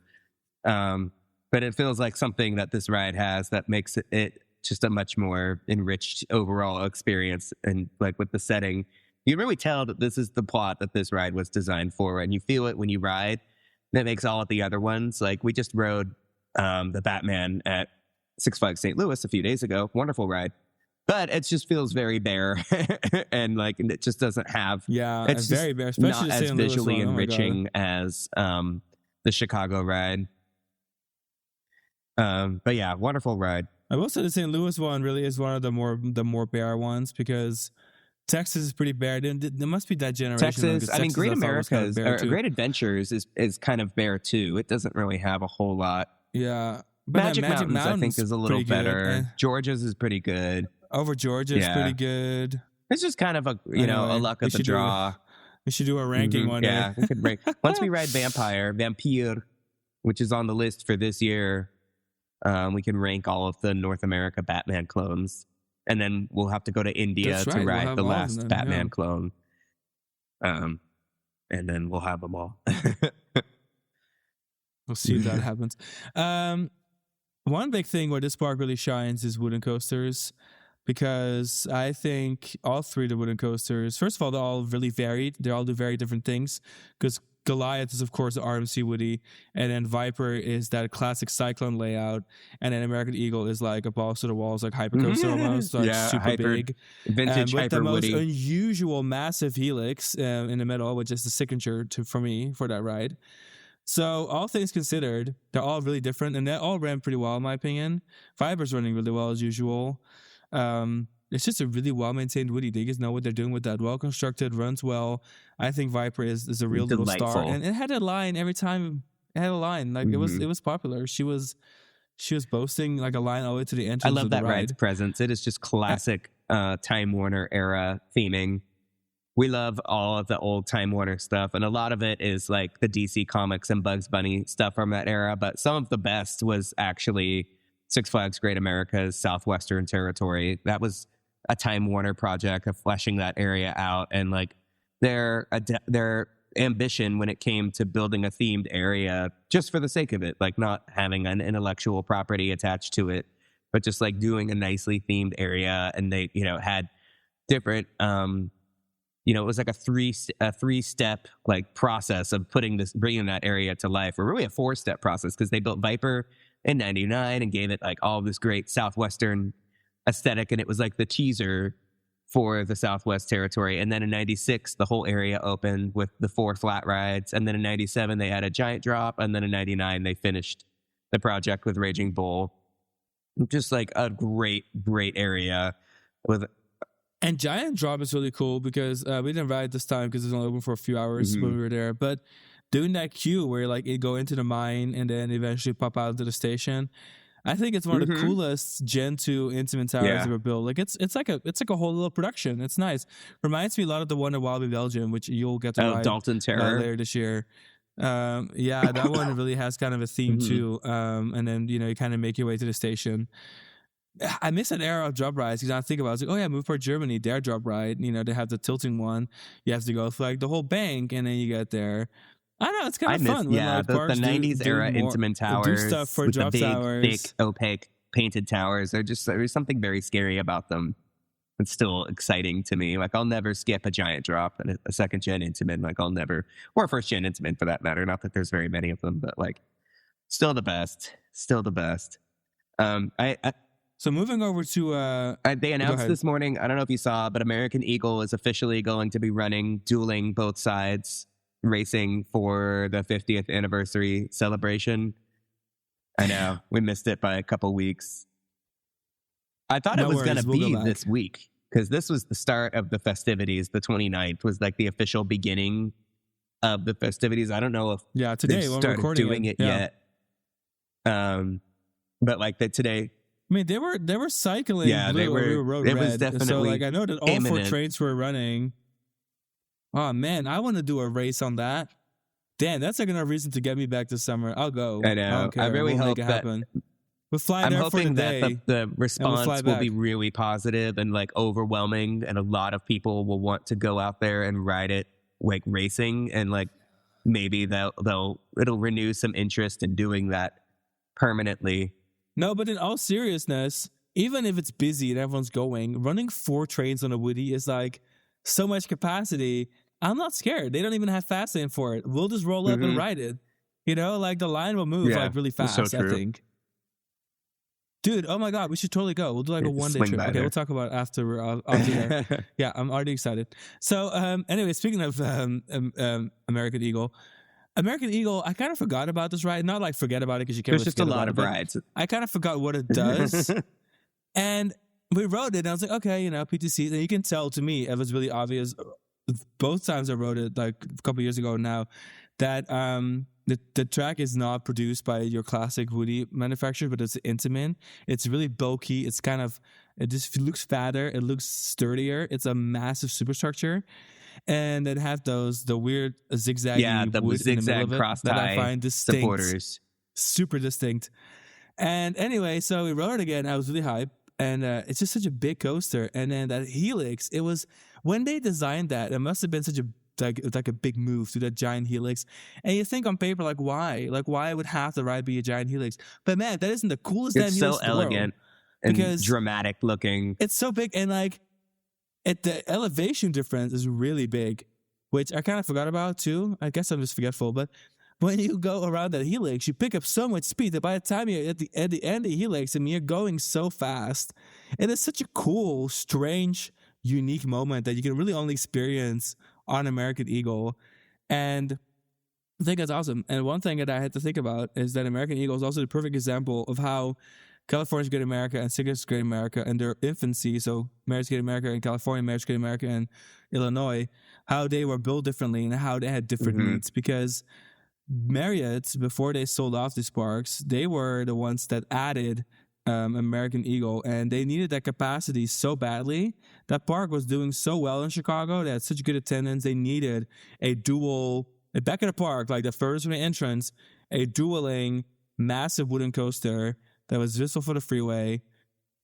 But it feels like something that this ride has that makes it just a much more enriched overall experience. And like with the setting, you really tell that this is the plot that this ride was designed for. And you feel it when you ride. That makes all of the other ones. Like we just rode the Batman at Six Flags St. Louis a few days ago. Wonderful ride. But it just feels very bare. And like it just doesn't have... Yeah, it's very bare. Especially not as visually enriching as the Chicago ride. But yeah, wonderful ride. I will say the St. Louis one really is one of the more bare ones, because Texas is pretty bare. There must be that generation. Texas, Great America's, Great Adventures is kind of bare too. It doesn't really have a whole lot. Yeah. But Magic Mountains, I think, is a little better. Georgia's is pretty good. Over Georgia's pretty good. It's just kind of a luck of the draw. We should do a ranking one Yeah, day. we could rank. Once we ride Vampire, which is on the list for this year, we can rank all of the North America Batman clones. And then we'll have to go to India That's to right, we'll ride have the all of last them, Batman yeah. clone. And then we'll have them all. We'll see if that happens. One big thing where this park really shines is wooden coasters, because I think all three of the wooden coasters, first of all, they're all really varied. They all do very different things, because Goliath is, of course, the RMC Woody, and then Viper is that classic Cyclone layout, and then American Eagle is like a balls to the walls, like hypercoaster almost, like super big. Vintage With the Hyper most Woody. unusual massive helix in the middle, which is the signature for me for that ride. So all things considered, they're all really different, and they all ran pretty well in my opinion. Viper's running really well as usual. It's just a really well-maintained Woody. They just know what they're doing with that. Well-constructed, runs well. I think Viper is a real little star. And it had a line every time. It had a line. Like it was popular. She was boasting like a line all the way to the entrance. I love of the that ride. ride's presence. It is just classic Time Warner era theming. We love all of the old Time Warner stuff, and a lot of it is like the DC Comics and Bugs Bunny stuff from that era, but some of the best was actually Six Flags Great America's Southwestern Territory. That was a Time Warner project of fleshing that area out, and like their ambition when it came to building a themed area just for the sake of it, like not having an intellectual property attached to it, but just like doing a nicely themed area. And they, had different, it was like a three-step like process of bringing that area to life, or really a 4-step process, because they built Viper in 99 and gave it like all this great Southwestern aesthetic, and it was like the teaser for the Southwest Territory. And then in 96, the whole area opened with the 4 flat rides, and then in 97 they had a giant drop, and then in 99 they finished the project with Raging Bull. Just like a great area with. And Giant Drop is really cool because we didn't ride this time because it was only open for a few hours when we were there. But doing that queue where like you go into the mine and then eventually pop out to the station, I think it's one of the coolest Gen 2 Intamin towers ever built. Like it's like a whole little production. It's nice. Reminds me a lot of the one in Walibi Belgium, which you'll get to ride Dalton Terror later this year. That one really has kind of a theme too. And then you kind of make your way to the station. I miss an era of drop rides because I think about it. I was like, oh yeah, Moveport Germany, their drop ride. They have the tilting one. You have to go through like the whole bank and then you get there. I don't know, it's kind of fun. Yeah, the 90s era Intamin towers do stuff for with drop the big, towers. thick, opaque painted towers. There's something very scary about them. It's still exciting to me. Like I'll never skip a giant drop and a second gen Intamin. Like I'll never, or a first gen Intamin for that matter. Not that there's very many of them, but like still the best. So moving over to they announced this morning, I don't know if you saw, but American Eagle is officially going to be running dueling both sides racing for the 50th anniversary celebration. I know we missed it by a couple weeks. I thought it was going to be this week because this was the start of the festivities. The 29th was like the official beginning of the festivities. I don't know if today they've started doing it yet. But like that today. I mean, they were cycling. Yeah, blue, they were. We were It red. was definitely. So like I know that all imminent. 4 trains were running. Oh man, I want to do a race on that. Damn, that's like another reason to get me back this summer. I'll go. I know. I really hope that. We'll fly I'm there hoping for the that day, the response will be really positive and like overwhelming, and a lot of people will want to go out there and ride it like racing, and like maybe it'll renew some interest in doing that permanently. No, but in all seriousness, even if it's busy and everyone's going, running 4 trains on a Woody is like so much capacity. I'm not scared. They don't even have fast lane for it. We'll just roll up and ride it. Like the line will move like really fast, I think. Dude, oh my God, we should totally go. We'll do like a 1-day trip. Okay, we'll talk about it after we're off there. Yeah, I'm already excited. So anyway, speaking of American Eagle, I kind of forgot about this ride. Not like forget about it because you can't. There's just a lot of rides. I kind of forgot what it does. And we rode it and I was like, okay, PTC. And you can tell to me, it was really obvious. Both times I rode it like a couple years ago now that the track is not produced by your classic Woody manufacturer, but it's Intamin. It's really bulky. It just looks fatter. It looks sturdier. It's a massive superstructure. and it had the weird zigzaggy the wood in the middle zigzag of it cross that I tie find distinct, supporters. super distinct. And anyway, so we rode it again. I was really hyped, and it's just such a big coaster. And then that helix, it was when they designed that, it must have been such a like a big move to that giant helix. And you think on paper, like why would half the ride be a giant helix? But man, that isn't the coolest damn It's helix so in the world. elegant and Because dramatic looking. it's so big, and like the elevation difference is really big, which I kind of forgot about too. I guess I'm just forgetful, but when you go around that helix, you pick up so much speed that by the time you're at the end of the helix, I mean, you're going so fast. And it's such a cool, strange, unique moment that you can really only experience on American Eagle. And I think that's awesome. And one thing that I had to think about is that American Eagle is also the perfect example of how California's Great America and Signature's Great America in their infancy, so Marriott's Great America in California, Marriott's Great America in Illinois, how they were built differently and how they had different needs. Because Marriott, before they sold off these parks, they were the ones that added American Eagle, and they needed that capacity so badly. That park was doing so well in Chicago. They had such good attendance. They needed a dual, back in the park, like the furthest from the entrance, a dueling, massive wooden coaster that was visible for the freeway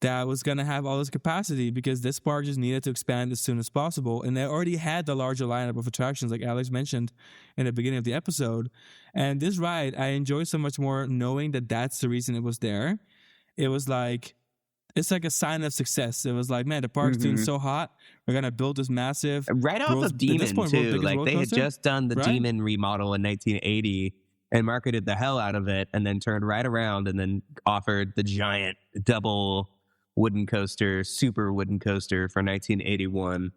that was going to have all this capacity because this park just needed to expand as soon as possible. And they already had the larger lineup of attractions, like Alex mentioned in the beginning of the episode. And this ride, I enjoyed so much more knowing that that's the reason it was there. It was like, it's like a sign of success. It was like, man, the park's doing so hot. We're going to build this massive... Right off of Demon, too. Like, they had just done the Demon remodel in 1980 and marketed the hell out of it, and then turned right around and then offered the giant double wooden coaster, super wooden coaster for 1981.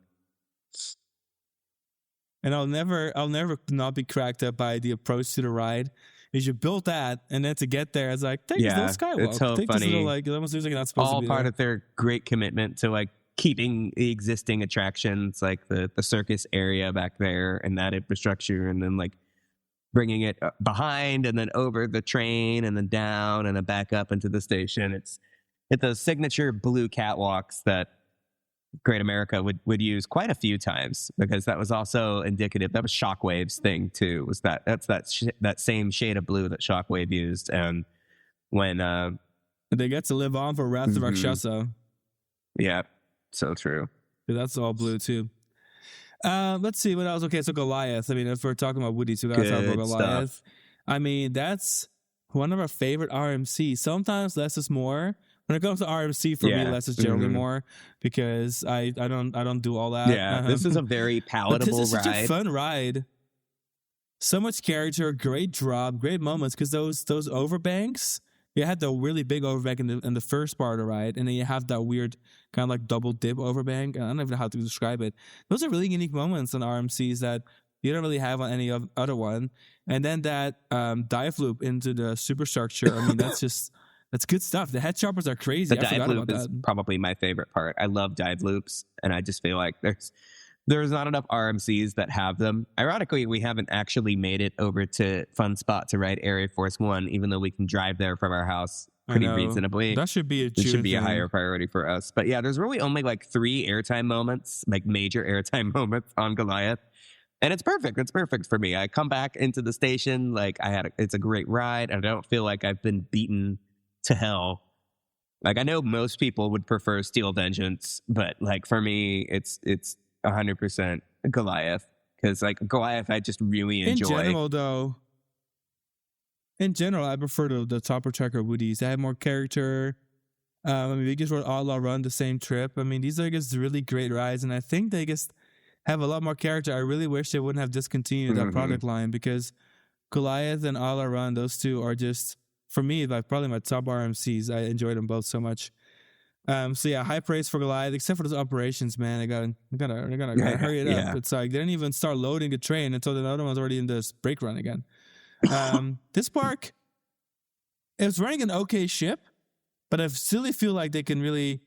And I'll never not be cracked up by the approach to the ride. Is you built that, and then to get there, it's like, take this little skywalk. It's so take funny. This little, like, it almost seems like you're not supposed all to be part there. of their great commitment to like keeping the existing attractions, like the circus area back there and that infrastructure, and then like bringing it behind and then over the train and then down and then back up into the station. It's those signature blue catwalks that Great America would use quite a few times, because that was also indicative. That was Shockwave's thing too. Was that same shade of blue that Shockwave used, and when they get to live on for Wrath of Rakshasa. Yeah, so true. That's all blue too. Let's see what else. Okay, so Goliath. I mean, if we're talking about Woody, so we gotta talk about Goliath. Stuff. I mean, that's one of our favorite RMCs. Sometimes less is more. When it comes to RMC, for me, less is generally more, because I don't do all that. Yeah, this is a very palatable this is ride. Such a fun ride. So much character, great drop, great moments, because those overbanks. You had the really big overbank in the first part of the ride, and then you have that weird kind of like double dip overbank. I don't even know how to describe it. Those are really unique moments on RMCs that you don't really have on any other one. And then that dive loop into the superstructure. I mean, that's good stuff. The head choppers are crazy. The dive loop is probably my favorite part. I love dive loops, and I just feel like there's not enough RMCs that have them. Ironically, we haven't actually made it over to Fun Spot to ride Area Force One, even though we can drive there from our house pretty reasonably. That should be a higher priority for us. But yeah, there's really only like 3 airtime moments, like major airtime moments on Goliath. And it's perfect. It's perfect for me. I come back into the station, like it's a great ride. I don't feel like I've been beaten to hell. Like, I know most people would prefer Steel Vengeance, but like for me, it's 100% Goliath, because like Goliath, I just really enjoy. In general, I prefer the Topper Tracker Woodies. They have more character. I mean, we just rode all run the same trip. I mean, these are just really great rides, and I think they just have a lot more character. I really wish they wouldn't have discontinued that product line, because Goliath and All Run, those two are just, for me, like probably my top RMCs. I enjoyed them both so much. So yeah, high praise for Goliath, except for those operations, man. They gotta hurry it up. It's like they didn't even start loading the train until the other one's already in this brake run again. This park is running an okay ship, but I still feel like they can really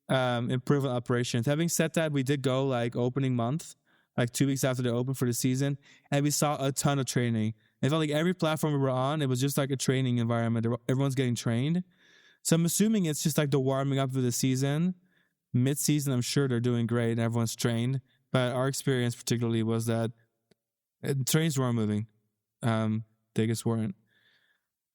improve on operations. Having said that, we did go like opening month, like 2 weeks after they opened for the season, and we saw a ton of training. It felt like every platform we were on, it was just like a training environment. Everyone's getting trained. So I'm assuming it's just like the warming up of the season. Mid-season, I'm sure they're doing great and everyone's trained. but our experience particularly was that trains weren't moving. They just weren't.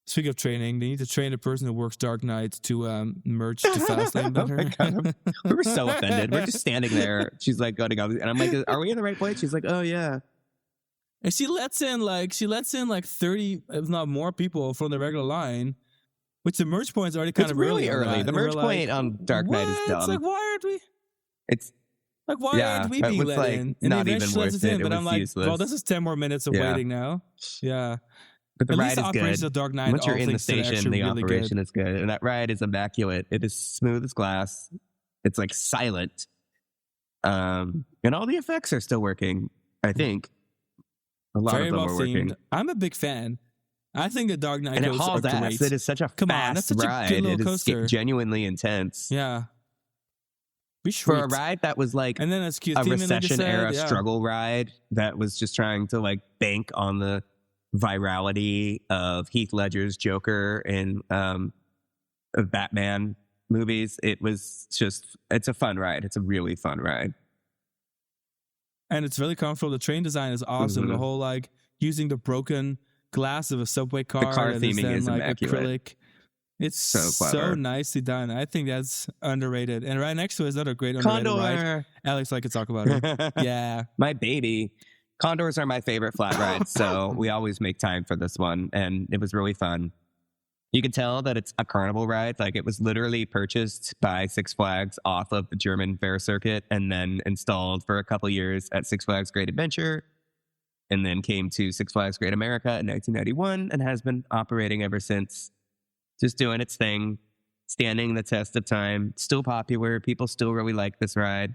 Speaking of training, they need to train a person who works Dark Knight to merge to Fastlane better. Oh my God, we were so offended. We're just standing there. She's like going on, and I'm like, "Are we in the right place?" She's like, "Oh yeah." And she lets in like 30, if not more, people from the regular line, which the merge point is already kind It's of really early. The merge point on Dark Knight is dumb. It's like, why aren't we? It's like, why aren't we being let in? And not they even eventually let worth us in, it. but It I'm was like, useless. well, this is 10 more minutes of waiting now. Yeah. But the At ride least the is operations good. of Dark Knight, Once you're all in the things that are station, actually the really operation good. is good. And that ride is immaculate. It is smooth as glass. It's like silent. And all the effects are still working, I think. A lot Very of them well are working. themed. I'm a big fan. I think the Dark Knight And it coasters are hauls ass. great. It is such a That's fast such ride. a good little It is coaster. genuinely intense. Yeah. Be For a sweet. ride that was like And then it's cute. a Theme, like you recession said, era yeah. struggle ride that was just trying to like bank on the virality of Heath Ledger's Joker in of Batman movies. It's a fun ride. It's a really fun ride. And it's really comfortable. The train design is awesome. Mm-hmm. The whole like using the broken glass of a subway car. The car and theming then, is like immaculate. acrylic. It's So clever. so nicely done. I think that's underrated. And right next to it is another great underrated ride. Condor. Alex, I could talk about it. Yeah. My baby. Condors are my favorite flat rides, so we always make time for this one, and it was really fun. You can tell that it's a carnival ride. Like, it was literally purchased by Six Flags off of the German fair circuit and then installed for a couple years at Six Flags Great Adventure, and then came to Six Flags Great America in 1991 and has been operating ever since. Just doing its thing, standing the test of time, still popular. People still really like this ride.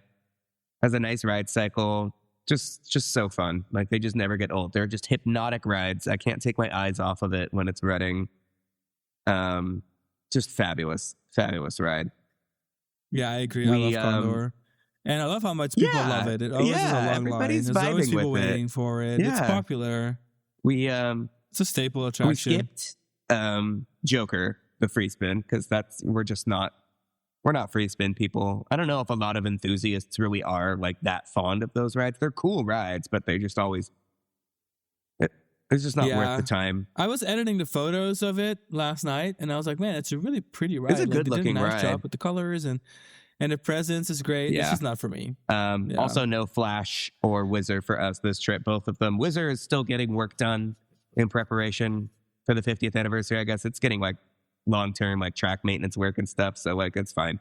Has a nice ride cycle. Just so fun. Like, they just never get old. They're just hypnotic rides. I can't take my eyes off of it when it's running. Just fabulous ride. Yeah, I agree. I love Condor. And I love how much people love it. It always is a long everybody's line. There's always vibing people with it. waiting for it. Yeah. It's popular. It's a staple We attraction. skipped Joker, the free spin, because we're not free spin people. I don't know if a lot of enthusiasts really are like that fond of those rides. They're cool rides, but they just always it's just not worth the time. I was editing the photos of it last night, and I was like, man, it's a really pretty ride. It's a good looking they did a nice ride. job with the colors and the presence is great. Yeah. It's just not for me. Also, no Flash or Whizzer for us this trip, both of them. Whizzer is still getting work done in preparation for the 50th anniversary. I guess it's getting like long-term like track maintenance work and stuff, so like it's fine.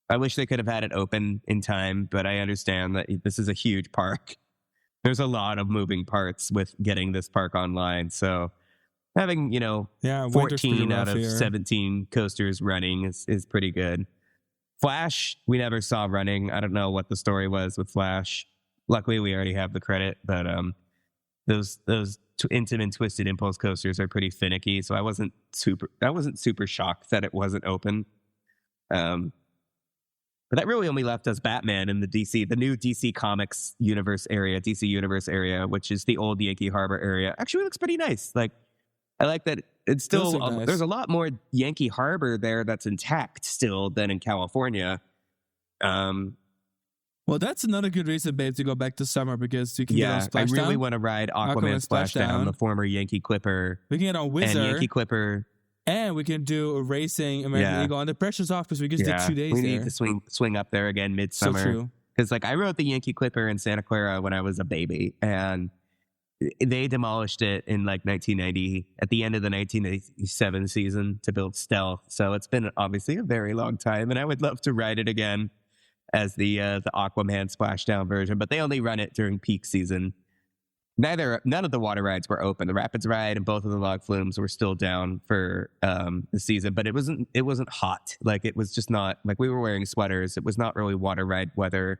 I wish they could have had it open in time, but I understand that this is a huge park. There's a lot of moving parts with getting this park online, so having 14 out of 17 coasters running is pretty good. Flash, we never saw running. I don't know what the story was with Flash. Luckily, we already have the credit, but those Intamin Twisted Impulse coasters are pretty finicky, so I wasn't super shocked that it wasn't open. But that really only left us Batman in the new DC Comics universe area, DC Universe area, which is the old Yankee Harbor area. Actually looks pretty nice. Like, I like that it's still nice. There's a lot more Yankee Harbor there that's intact still than in California. Well, that's another good reason, babe, to go back to summer, because you can get on I Splashdown. really want to ride Aquaman Splashdown, the former Yankee Clipper. We can get on Whizzer. And Yankee Clipper. And we can do a racing American Eagle. And the pressure's off because we just did 2 days we there. need to swing up there again midsummer. So true. Because like I rode the Yankee Clipper in Santa Clara when I was a baby, and they demolished it in like 1990 at the end of the 1987 season to build Stealth. So it's been obviously a very long time, and I would love to ride it again as the Aquaman Splashdown version. But they only run it during peak season. None of the water rides were open. The Rapids ride and both of the log flumes were still down for the season, but it wasn't hot. Like, it was just not like we were wearing sweaters. It was not really water ride weather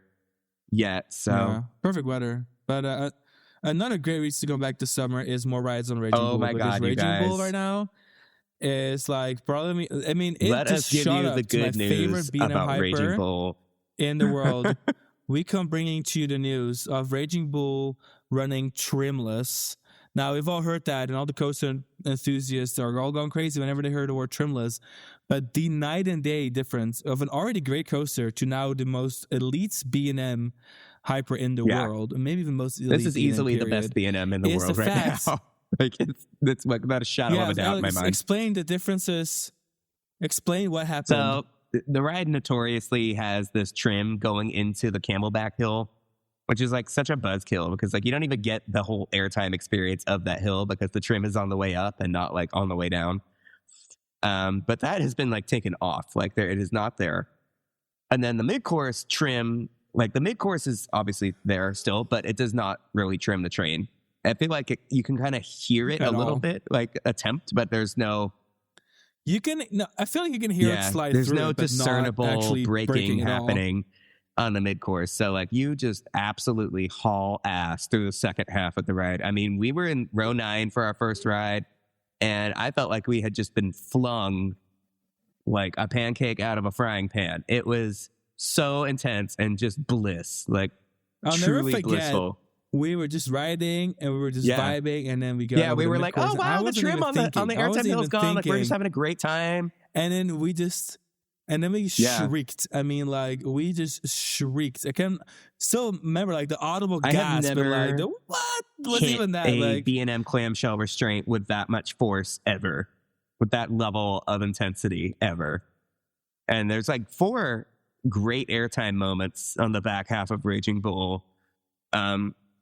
yet. So perfect weather. But another great reason to go back this summer is more rides on Raging Bull. Oh my God, Raging you guys. Bull right now is like probably. I mean, it let us just give shot you up the to my good news favorite B&M about hyper Raging Bull in the world. We come bringing to you the news of Raging Bull running trimless. Now, we've all heard that, and all the coaster enthusiasts are all going crazy whenever they hear the word trimless. But the night and day difference of an already great coaster to now the most elite B&M hyper in the world, and maybe even most elite This is B&M easily the best B&M in the world right now. Like it's like without a shadow of a doubt in my mind. Explain the differences. Explain what happened. So the ride notoriously has this trim going into the Camelback Hill, which is like such a buzzkill because like you don't even get the whole airtime experience of that hill because the trim is on the way up and not like on the way down. But that has been like taken off. Like it is not there. And then the mid-course trim, like the mid-course is obviously there still, but it does not really trim the train. I feel like you can kind of hear it a little bit, like attempt, but there's no. You can. No, I feel like you can hear it slide there's through. There's no discernible braking happening all. On the mid-course. So like you just absolutely haul ass through the second half of the ride. I mean, we were in row 9 for our first ride, and I felt like we had just been flung like a pancake out of a frying pan. It was so intense and just bliss, like truly blissful. We were just riding and we were just vibing, and then we got we were like, oh wow, the trim on the airtime hill's gone. Like we're just having a great time. And then we shrieked. I mean, like we just shrieked. I can still remember like the audible gasp. And like what was even that? Like B&M clamshell restraint with that much force ever, with that level of intensity ever. And there's like 4 great airtime moments on the back half of Raging Bull.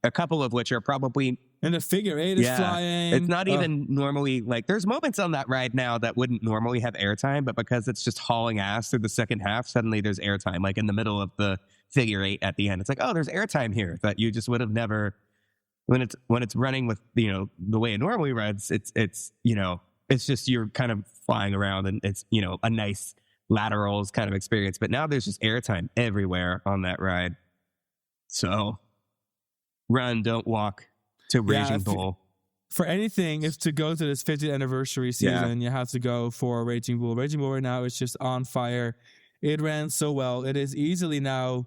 A couple of which are probably... And the figure 8 is flying. It's not even normally... Like, there's moments on that ride now that wouldn't normally have airtime, but because it's just hauling ass through the second half, suddenly there's airtime. Like, in the middle of the figure 8 at the end. It's like, oh, there's airtime here that you just would have never... When it's running with, you know, the way it normally runs, it's you know, it's just you're kind of flying around and it's, you know, a nice laterals kind of experience. But now there's just airtime everywhere on that ride. So... Run, don't walk to Raging Bull. For anything, if to go to this 50th anniversary season, you have to go for Raging Bull. Raging Bull right now is just on fire. It ran so well. It is easily now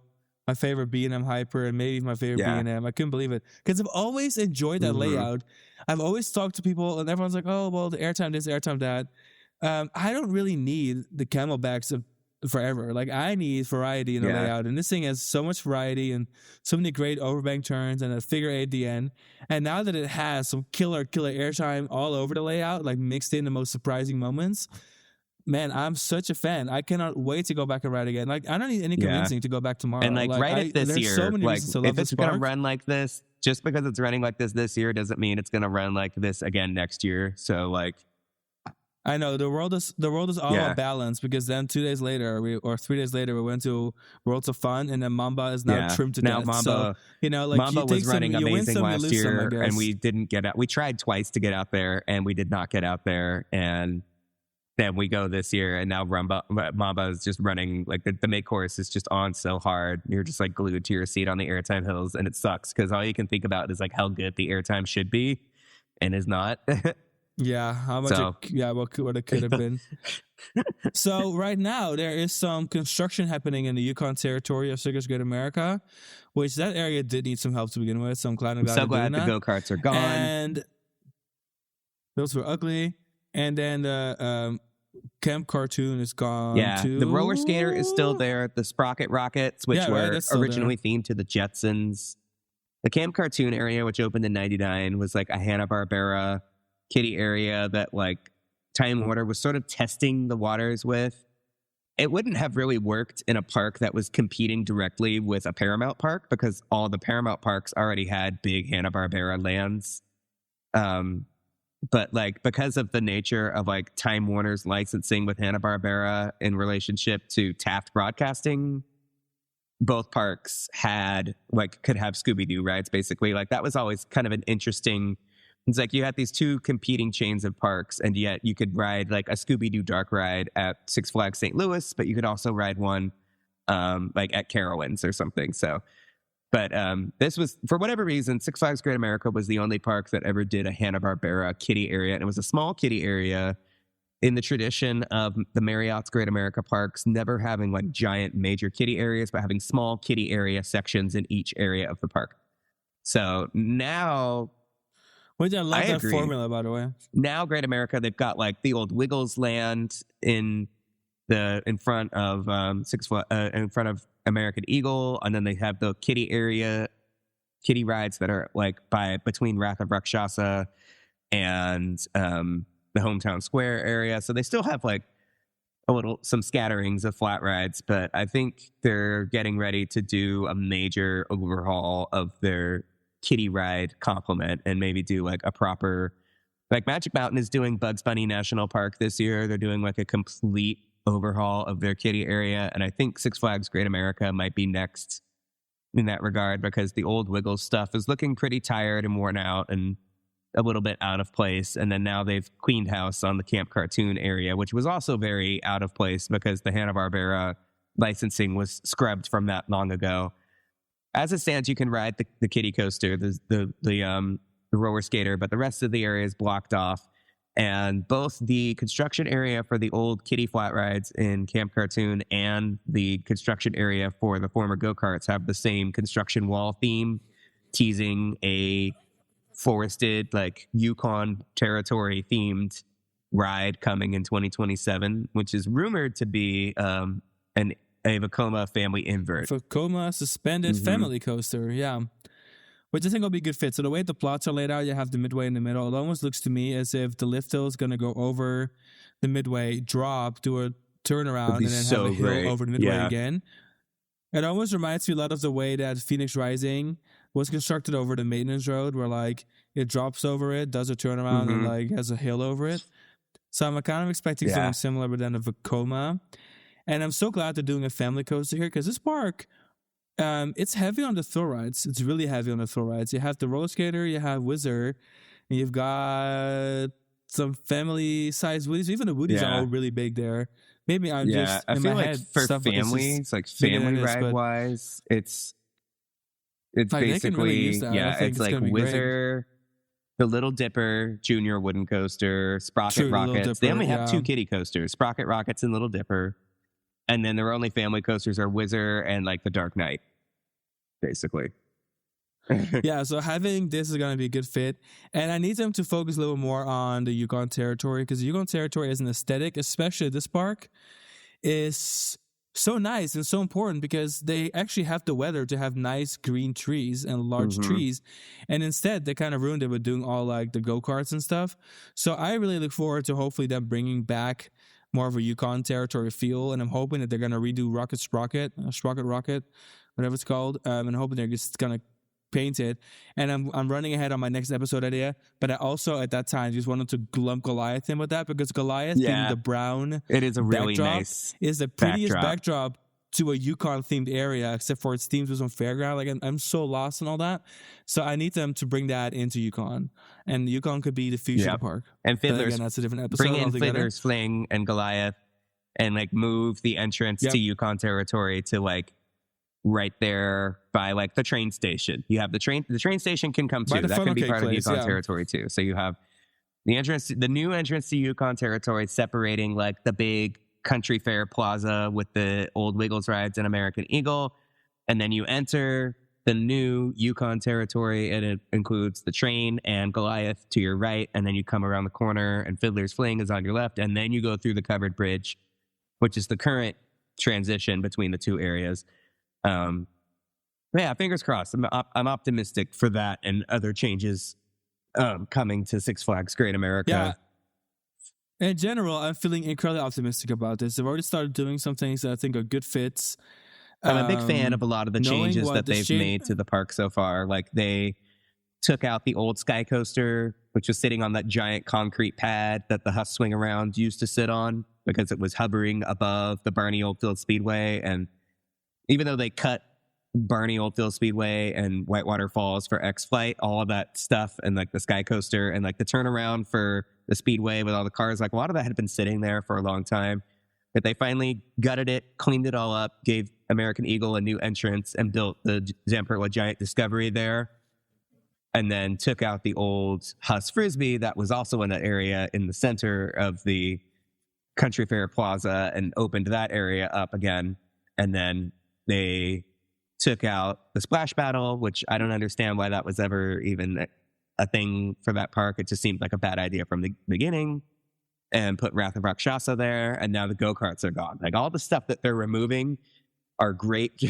my favorite B&M Hyper and maybe my favorite B&M. I couldn't believe it because I've always enjoyed that layout. I've always talked to people and everyone's like, oh, well, the airtime this, airtime that. I don't really need the Camelbacks of forever. Like I need variety in the layout, and this thing has so much variety and so many great overbank turns and a figure 8 at the end. And now that it has some killer airtime all over the layout, like mixed in the most surprising moments, man, I'm such a fan. I cannot wait to go back and ride again. Like I don't need any convincing to go back tomorrow. And like ride it this year. So many like reasons to love if it's gonna run like this, just because it's running like this year doesn't mean it's gonna run like this again next year. So like. I know the world is all about balance, because then 2 days later or 3 days later we went to Worlds of Fun, and then Mamba is now trimmed to death. Mamba, so, you know, like Mamba was running amazing last year, some, and we didn't get out. We tried twice to get out there, and we did not get out there. And then we go this year, and now Mamba is just running like the mid course is just on so hard. You're just like glued to your seat on the airtime hills, and it sucks because all you can think about is like how good the airtime should be, and is not. Yeah, how much? What it could have been. So right now there is some construction happening in the Yukon territory of Circus Great America, which that area did need some help to begin with. So I'm glad the go-karts are gone, and those were ugly. And then the Camp Cartoon is gone. Yeah, too. The roller skater is still there. The Sprocket Rockets, which were originally themed to the Jetsons. The Camp Cartoon area, which opened in '99, was like a Hanna-Barbera kiddie area that like Time Warner was sort of testing the waters with. It wouldn't have really worked in a park that was competing directly with a Paramount park, because all the Paramount parks already had big Hanna-Barbera lands. But like because of the nature of like Time Warner's licensing with Hanna-Barbera in relationship to Taft Broadcasting, both parks could have Scooby-Doo rides basically. Like that was always kind of an interesting. It's like you had these two competing chains of parks, and yet you could ride like a Scooby-Doo dark ride at Six Flags St. Louis, but you could also ride one like at Carowinds or something. So, but this was, for whatever reason, Six Flags Great America was the only park that ever did a Hanna-Barbera kiddie area, and it was a small kiddie area in the tradition of the Marriott's Great America parks never having like giant major kiddie areas, but having small kiddie area sections in each area of the park. So now... Which I love that formula, by the way. Now, Great America, they've got like the old Wiggles land in in front of in front of American Eagle, and then they have the kiddie rides that are like between Wrath of Rakshasa and the Hometown Square area. So they still have like some scatterings of flat rides, but I think they're getting ready to do a major overhaul of their kiddie ride complement and maybe do like a proper, like Magic Mountain is doing Bugs Bunny National Park this year. They're doing like a complete overhaul of their kiddie area. And I think Six Flags Great America might be next in that regard, because the old Wiggles stuff is looking pretty tired and worn out and a little bit out of place. And then now they've cleaned house on the Camp Cartoon area, which was also very out of place because the Hanna-Barbera licensing was scrubbed from that long ago. As it stands, you can ride the kiddie coaster, the roller skater, but the rest of the area is blocked off. And both the construction area for the old kiddie flat rides in Camp Cartoon and the construction area for the former go-karts have the same construction wall theme, teasing a forested, like Yukon territory themed ride coming in 2027, which is rumored to be a Vekoma family invert. Vekoma suspended family coaster, yeah. Which I think will be a good fit. So the way the plots are laid out, you have the midway in the middle. It almost looks to me as if the lift hill is going to go over the midway, drop, do a turnaround, and then have a hill over the midway again. It almost reminds me a lot of the way that Phoenix Rising was constructed over the maintenance road, where like it drops over it, does a turnaround, and like has a hill over it. So I'm kind of expecting something similar, but then a Vekoma. And I'm so glad they're doing a family coaster here, because this park, it's heavy on the thrill rides. It's really heavy on the thrill rides. You have the roller skater, you have Whizzer, and you've got some family-sized Woodies. Even the Woodies are all really big there. Maybe I'm just in my head. For families, like family ride-wise, it's like basically it's like Whizzer, the Little Dipper, Junior Wooden Coaster, Sprocket Rockets. Dipper, they only have 2 kiddie coasters, Sprocket Rockets and Little Dipper. And then their only family coasters are Whizzer and like the Dark Knight, basically. Yeah, so having this is going to be a good fit. And I need them to focus a little more on the Yukon territory, because the Yukon territory as an aesthetic, especially this park, is so nice and so important, because they actually have the weather to have nice green trees and large trees. And instead, they kind of ruined it with doing all like the go-karts and stuff. So I really look forward to hopefully them bringing back more of a Yukon territory feel, and I'm hoping that they're going to redo Sprocket Rocket, whatever it's called, and hoping they're just going to paint it. And I'm running ahead on my next episode idea, but I also at that time just wanted to lump Goliath in with that, because Goliath being the brown, it is a really nice is the prettiest backdrop to a Yukon themed area, except for its themes with some fairground. Like I'm so lost in all that, so I need them to bring that into Yukon, and Yukon could be the future of the park. And Fiddler's, again, that's a different episode. Bring in Fiddler's Fling and Goliath, and like move the entrance to Yukon territory to like right there by like the train station. You have the train station can come too. That can be part of Yukon territory too. So you have the new entrance to Yukon territory separating like the big Country Fair Plaza with the old Wiggles rides and American Eagle. And then you enter the new Yukon territory, and it includes the train and Goliath to your right. And then you come around the corner and Fiddler's Fling is on your left. And then you go through the covered bridge, which is the current transition between the two areas. Yeah, fingers crossed. I'm optimistic for that and other changes coming to Six Flags Great America. Yeah. In general, I'm feeling incredibly optimistic about this. They've already started doing some things that I think are good fits. I'm a big fan of a lot of the changes that they've made to the park so far. Like they took out the old Sky Coaster, which was sitting on that giant concrete pad that the Huss Swing Around used to sit on, because it was hovering above the Barney Oldfield Speedway. And even though they cut Barney Oldfield Speedway and Whitewater Falls for X-Flight, all of that stuff, and like the Sky Coaster and like the turnaround for the Speedway with all the cars, like a lot of that had been sitting there for a long time. But they finally gutted it, cleaned it all up, gave American Eagle a new entrance, and built the Zamperla Giant Discovery there. And then took out the old Huss Frisbee that was also in that area in the center of the Country Fair Plaza, and opened that area up again. And then they took out the Splash Battle, which I don't understand why that was ever even a thing for that park. It just seemed like a bad idea from the beginning. and put Wrath of Rakshasa there, and now the go-karts are gone. Like, all the stuff that they're removing are great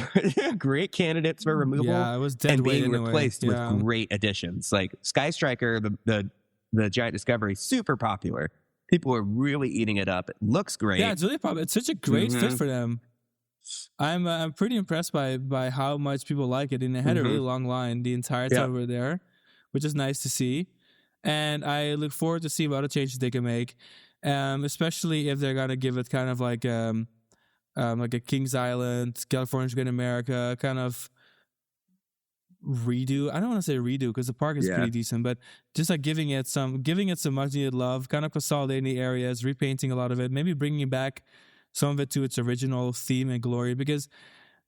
great candidates for removal, Yeah, it was dead and weight being anyway. replaced Yeah. with great additions. Like Sky Striker, the Giant Discovery, super popular. People are really eating it up. It looks great. Yeah, it's really popular. It's such a great fit for them. I'm pretty impressed by how much people like it, and they had a really long line the entire time we were there, which is nice to see. And I look forward to seeing what other changes they can make, especially if they're gonna give it kind of like a Kings Island, California's Great America kind of redo. I don't want to say redo because the park is pretty decent, but just like giving it some much needed love, kind of consolidating the areas, repainting a lot of it, maybe bringing back some of it to its original theme and glory. Because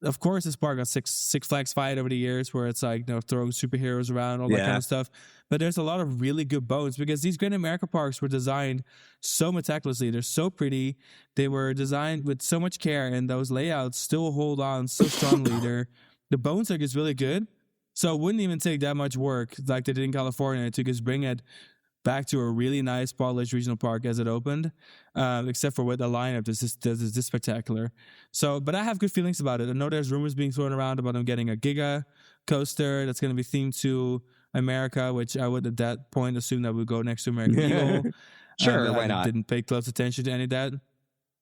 of course this park got Six Flags fight over the years where it's like, throwing superheroes around, all that kind of stuff. But there's a lot of really good bones because these Great America parks were designed so meticulously. They're so pretty. They were designed with so much care, and those layouts still hold on so strongly. The bones are just really good. So it wouldn't even take that much work like they did in California to just bring it back to a really nice polished regional park as it opened, except for with the lineup is this spectacular. So, but I have good feelings about it. I know there's rumors being thrown around about them getting a Giga coaster that's going to be themed to America, which I would at that point assume that would go next to American Eagle. Sure, why not? I didn't pay close attention to any of that.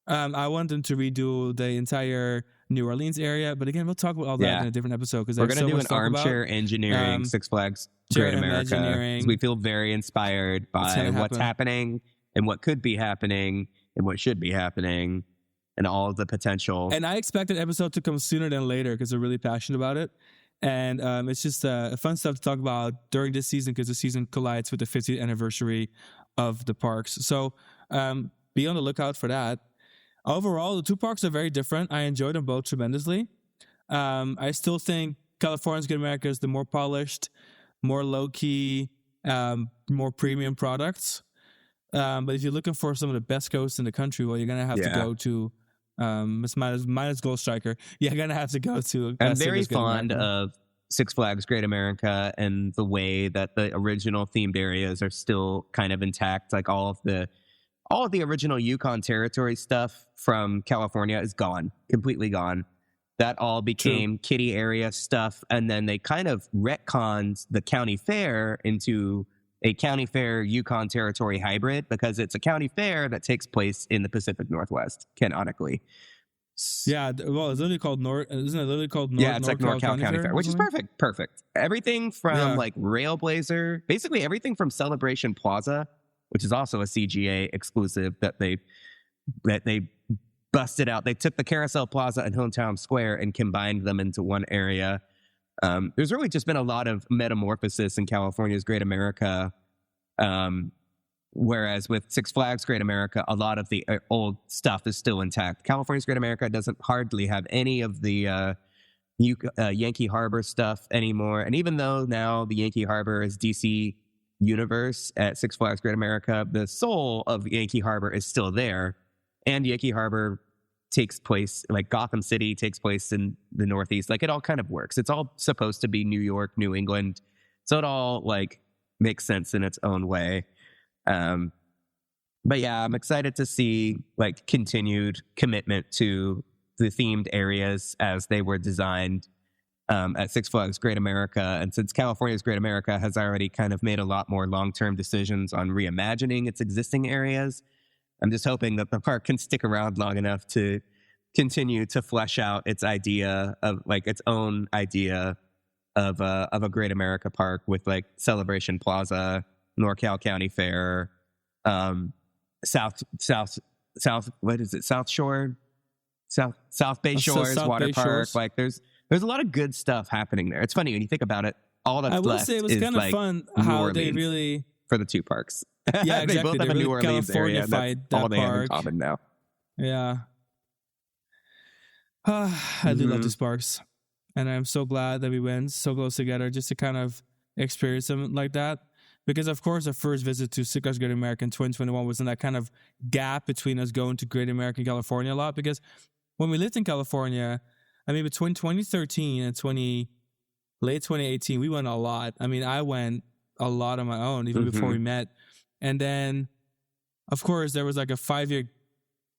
I want them to redo the entire New Orleans area, but again, we'll talk about all that in a different episode because we're going to do an armchair engineering Six Flags Great America, because we feel very inspired by what's happening and what could be happening and what should be happening and all of the potential. And I expect that episode to come sooner than later because we're really passionate about it. And it's just fun stuff to talk about during this season because the season collides with the 50th anniversary of the parks. So be on the lookout for that. Overall, the two parks are very different. I enjoyed them both tremendously. I still think California's Great America is the more polished, more low-key, more premium products. But if you're looking for some of the best coasts in the country, well, you're going to have to go to minus Gold Striker. You're going to have to go to... I'm very fond of Six Flags Great America and the way that the original themed areas are still kind of intact. Like all of the original Yukon Territory stuff from California is gone, completely gone. That all became kiddie area stuff, and then they kind of retconned the county fair into a county fair Yukon Territory hybrid because it's a county fair that takes place in the Pacific Northwest, canonically. Yeah, well, it's literally called North. Isn't it literally called North? Yeah, it's like NorCal County Fair, which is perfect. Perfect. Everything from like Railblazer, basically everything from Celebration Plaza, which is also a CGA exclusive that they busted out. They took the Carousel Plaza and Hometown Square and combined them into one area. There's really just been a lot of metamorphosis in California's Great America. Whereas with Six Flags Great America, a lot of the old stuff is still intact. California's Great America doesn't hardly have any of the Yankee Harbor stuff anymore. And even though now the Yankee Harbor is DC Universe at Six Flags Great America, the soul of Yankee Harbor is still there. And Yankee Harbor takes place, like Gotham City takes place in the Northeast. Like it all kind of works. It's all supposed to be New York, New England. So it all like makes sense in its own way. But yeah, I'm excited to see like continued commitment to the themed areas as they were designed at Six Flags Great America. And since California's Great America has already kind of made a lot more long-term decisions on reimagining its existing areas, I'm just hoping that the park can stick around long enough to continue to flesh out its idea of like its own idea of a Great America park with like Celebration Plaza, NorCal County Fair, South what is it? South Bay Shores Water Park. Like there's a lot of good stuff happening there. It's funny when you think about it. All that's left is like I will say it was kind of fun how they really for the two parks. Yeah, exactly. They both have a New Orleans area. That's all they have in common now. Yeah. I do love these parks. And I'm so glad that we went so close together just to kind of experience them like that. Because, of course, our first visit to Six Flags Great America in 2021 was in that kind of gap between us going to Great America and California a lot. Because when we lived in California, I mean, between 2013 and late 2018, we went a lot. I mean, I went a lot on my own, even before we met. And then of course, there was like a 5-year,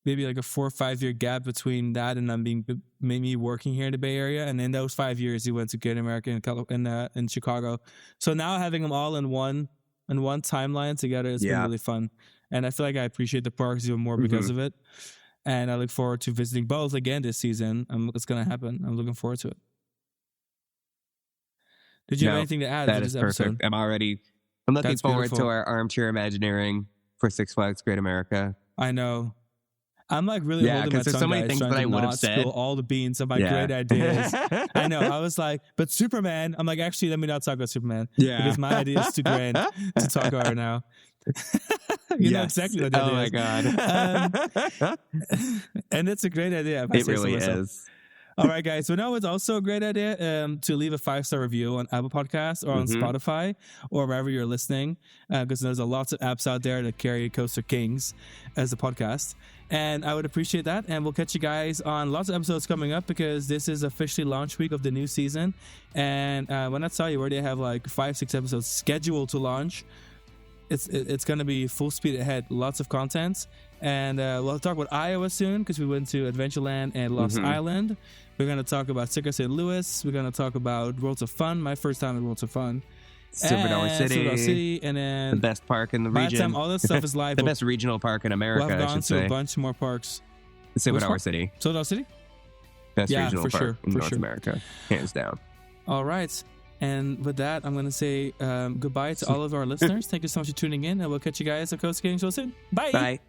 maybe like a 4 or 5 year gap between that and me working here in the Bay Area. And in those 5 years, he went to Great America in Chicago. So now having them all in one timeline together, it's been really fun. And I feel like I appreciate the parks even more because of it. And I look forward to visiting both again this season. It's going to happen. I'm looking forward to it. Did you have anything to add to this episode? I'm looking forward to our armchair Imagineering for Six Flags Great America. I know. I'm like really holding my tongue, so many things that I would have said. Spill all the beans of my great ideas. I know. I was like, but Superman. I'm like, actually, let me not talk about Superman. Yeah. Because my idea is too grand to talk about right now. You know exactly what that is. Oh my God. And it's a great idea. It really is. All right, guys. So now it's also a great idea to leave a 5-star review on Apple Podcasts or on Spotify or wherever you're listening, because there's lots of apps out there that carry Coaster Kings as a podcast. And I would appreciate that. And we'll catch you guys on lots of episodes coming up, because this is officially launch week of the new season. And when I tell you, we already have like 5-6 episodes scheduled to launch. It's going to be full speed ahead, lots of content. And we'll talk about Iowa soon, because we went to Adventureland and Lost Island. We're going to talk about Sticker St. Louis. We're going to talk about Worlds of Fun, my first time at Worlds of Fun. Silver Dollar City, and then the best park in the region. By the time all this stuff is live, the best regional park in America, we'll have gone I should say. A bunch more parks. Silver Dollar City. Silver Dollar City? Best regional park in North America, hands down. All right. And with that, I'm going to say goodbye to all of our listeners. Thank you so much for tuning in, and we'll catch you guys at Coaster Kings soon. Bye. Bye.